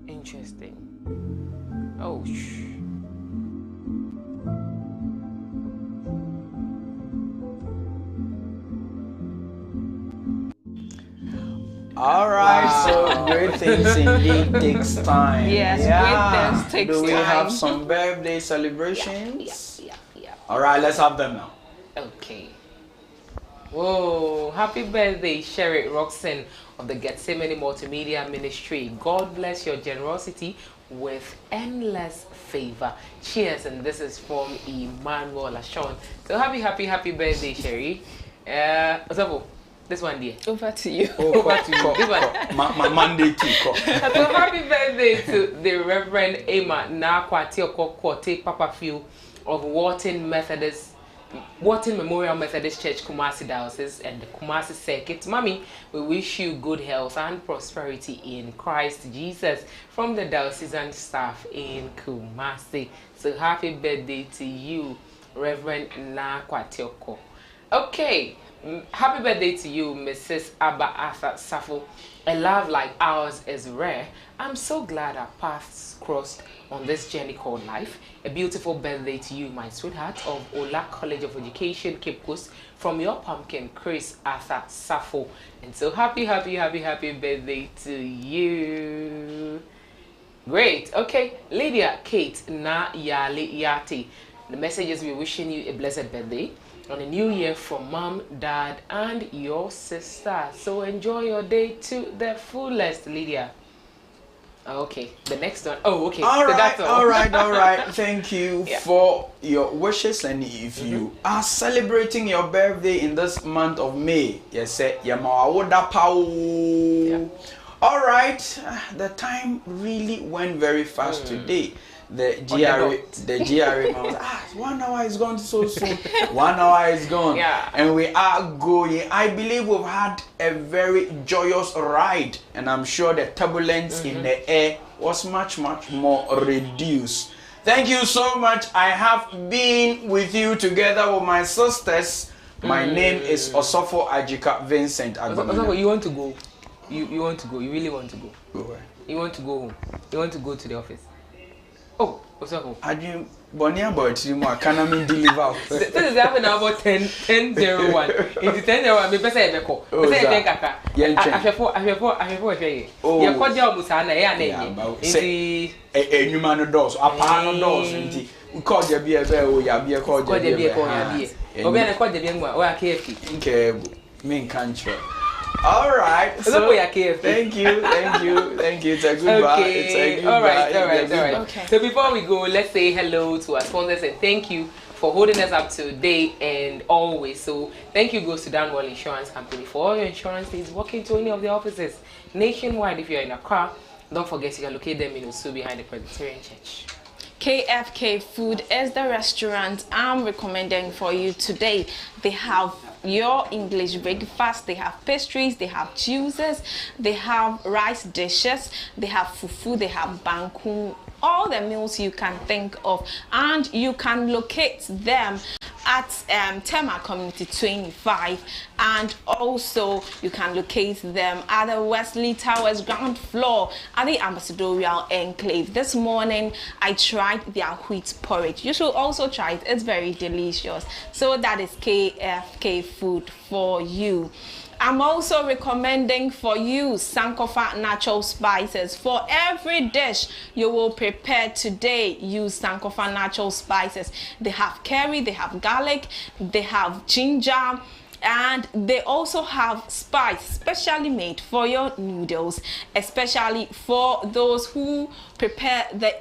Speaker 10: Interesting. Oh,
Speaker 1: All right, so great things indeed takes time.
Speaker 9: Yes, great things takes
Speaker 1: time. Do we
Speaker 9: time.
Speaker 1: have some birthday celebrations?
Speaker 10: Yeah.
Speaker 1: All right, let's have them now.
Speaker 10: Okay. Whoa, happy birthday, 𝗟𝗜𝗘 of the 𝗟𝗜𝗙𝗘 Multimedia Ministry. God bless your generosity with endless favor. Cheers, and this is from Emmanuel Ashon. So happy birthday, Sherry. This one, dear.
Speaker 9: Over to you.
Speaker 10: Over to you. This one.
Speaker 1: My Monday too.
Speaker 10: So happy birthday to the Reverend Emma 𝗟𝗜𝗘𝗘 Papa Phil of Wharton Memorial Methodist Church, Kumasi Diocese and the Kumasi Circuit. Mommy, we wish you good health and prosperity in Christ Jesus from the diocesan staff in Kumasi. So happy birthday to you, Reverend 𝗟𝗚𝗘𝗘. Okay, happy birthday to you, Mrs. 𝗟𝗚𝗙𝗘𝗘. A love like ours is rare. I'm so glad our paths crossed on this journey called life. A beautiful birthday to you, my sweetheart, of Ola College of Education, Cape Coast, from your pumpkin, Chris Arthur Safo. And so happy birthday to you. Great. Okay, Lydia Kate Na Yali Yati. The message is we're wishing you a blessed birthday on a new year from Mom, Dad, and your sister. So enjoy your day to the fullest, Lydia. Okay, the next one. Oh, okay.
Speaker 1: All right. Thank you
Speaker 10: Yeah.
Speaker 1: for your wishes. And if you are celebrating your birthday in this month of May, yes, say Yamawawoda Pau. All right, the time really went very fast today. The GRA was 1 hour is gone so soon. 1 hour is gone.
Speaker 10: Yeah.
Speaker 1: And we are going. I believe we've had a very joyous ride, and I'm sure the turbulence in the air was much more reduced. Thank you so much. I have been with you together with my sisters. My name is Adzika Vincent.
Speaker 10: You want to go? You want to go? You really want to go?
Speaker 1: Go where?
Speaker 10: You want to go home? You want to go to the office? Oh, what's up?
Speaker 1: I do Bonia boy to more can I mean deliver.
Speaker 10: This is happening about 10:01. Into 10:01, me pesa ebeko. Pesa ebe kaka. Ahwefo hweye. Ye kodja omusa na ye anenye. Nti
Speaker 1: enyuma no doors, apa no doors nti. Kodja bi ebe o ya bi kodja bi.
Speaker 10: Obi na kodja bi nwa o akf.
Speaker 1: Nke me kancho. All right. So, thank you. It's a good buy. It's a good
Speaker 10: all right.
Speaker 9: Okay.
Speaker 10: So before we go, let's say hello to our sponsors and thank you for holding us up today and always. So thank you goes to 𝗟𝗏𝗘 Insurance Company for all your insurance needs. Walk into any of the offices nationwide. If you're in a car, don't forget you can locate them in Osu behind the Presbyterian Church.
Speaker 9: KFK Food is the restaurant I'm recommending for you today. They have your English breakfast, they have pastries, they have juices, they have rice dishes, they have fufu, they have banku, all the meals you can think of, and you can locate them at Tema Community 25 and also you can locate them at the Wesley Towers ground floor at the Ambassadorial Enclave. This morning I tried their wheat porridge. You should also try it. It's very delicious. So that is KFK food for you. I'm also recommending for you Sankofa natural spices. For every dish you will prepare today, use Sankofa natural spices. They have curry, they have garlic, they have ginger, and they also have spice specially made for your noodles, especially for those who prepare the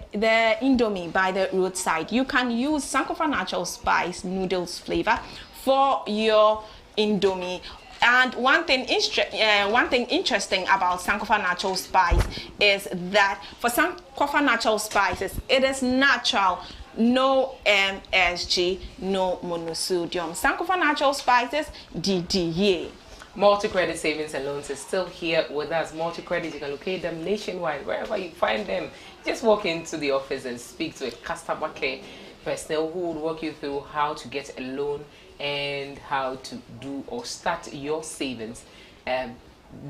Speaker 9: indomie by the roadside. You can use Sankofa natural spice noodles flavor for your indomie. And one thing interesting about Sankofa natural spice is that for Sankofa natural spices, it is natural, no MSG, no monosodium. Sankofa natural spices, DDA.
Speaker 10: Multi-credit savings and loans is still here with us. Multi-credit, you can locate them nationwide, wherever you find them. Just walk into the office and speak to a customer care personnel who will walk you through how to get a loan and how to do or start your savings.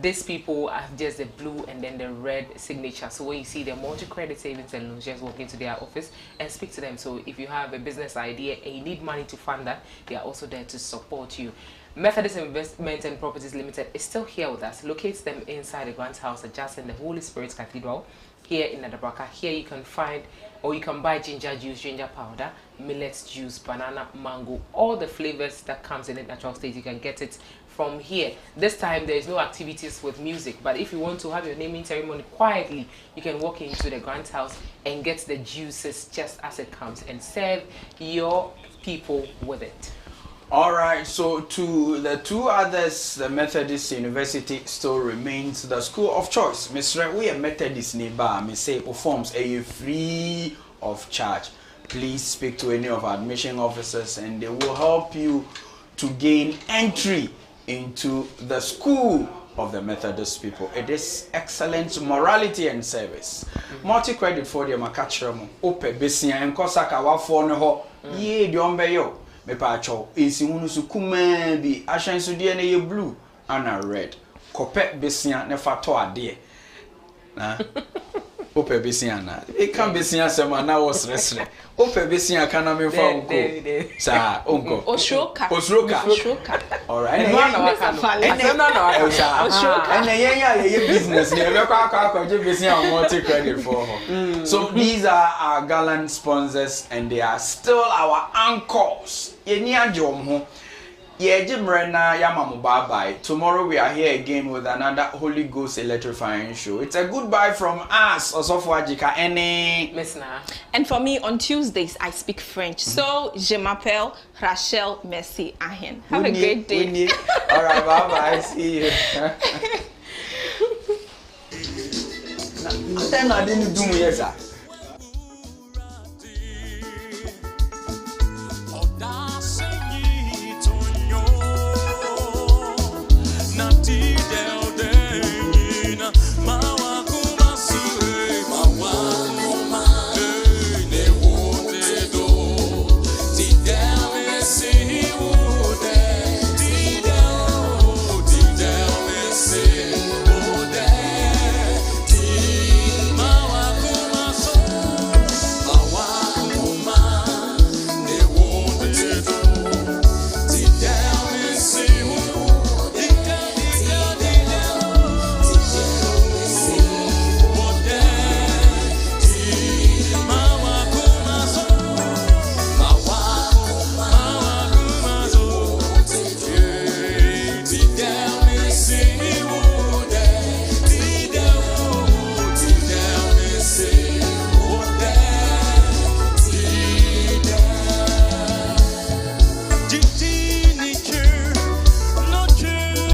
Speaker 10: These people have just the blue and then the red signature. So when you see the multi-credit savings and loans, just walk into their office and speak to them. So if you have a business idea and you need money to fund that, they are also there to support you. Methodist Investment and Properties Limited is still here with us. Locates them inside the Grant House adjacent the Holy Spirit Cathedral here in Adabraka. Here you can find or you can buy ginger juice, ginger powder, millet juice, banana, mango, all the flavors that comes in a natural state. You can get it from here. This time there is no activities with music, but if you want to have your naming ceremony quietly, you can walk into the Grant House and get the juices just as it comes and serve your people with it.
Speaker 1: All right, so to the two others, the Methodist University still remains the school of choice. Mr. We are Methodist neighbor, me say forms are free of charge. Please speak to any of our admission officers and they will help you to gain entry into the school of the Methodist people. It is excellent morality and service. Multi-credit for the makachram, ope besia and kosaka wa for no ye diombeyo. Me pacho esi hunu su kuma bi ahyan su de na ye blue and red kope besia ne fato ade na ope besia na e kan besia sema na wo sresre ope besia kana me fa unko sa unko
Speaker 9: oshoka
Speaker 1: all right and ye business ne be kwa je besia multi credit for her. So these are our gallant sponsors and they are still our anchors. Yeni ajom ho ye jimre na yamamu bye bye. Tomorrow we are here again with another Holy Ghost electrifying show. It's a goodbye from us also for Adzika
Speaker 9: and for me on Tuesdays I speak French. So je m'appelle 𝗟𝗡𝗏 Have a great day.
Speaker 1: All right, bye bye. See you. I didn't do me, yes, sir.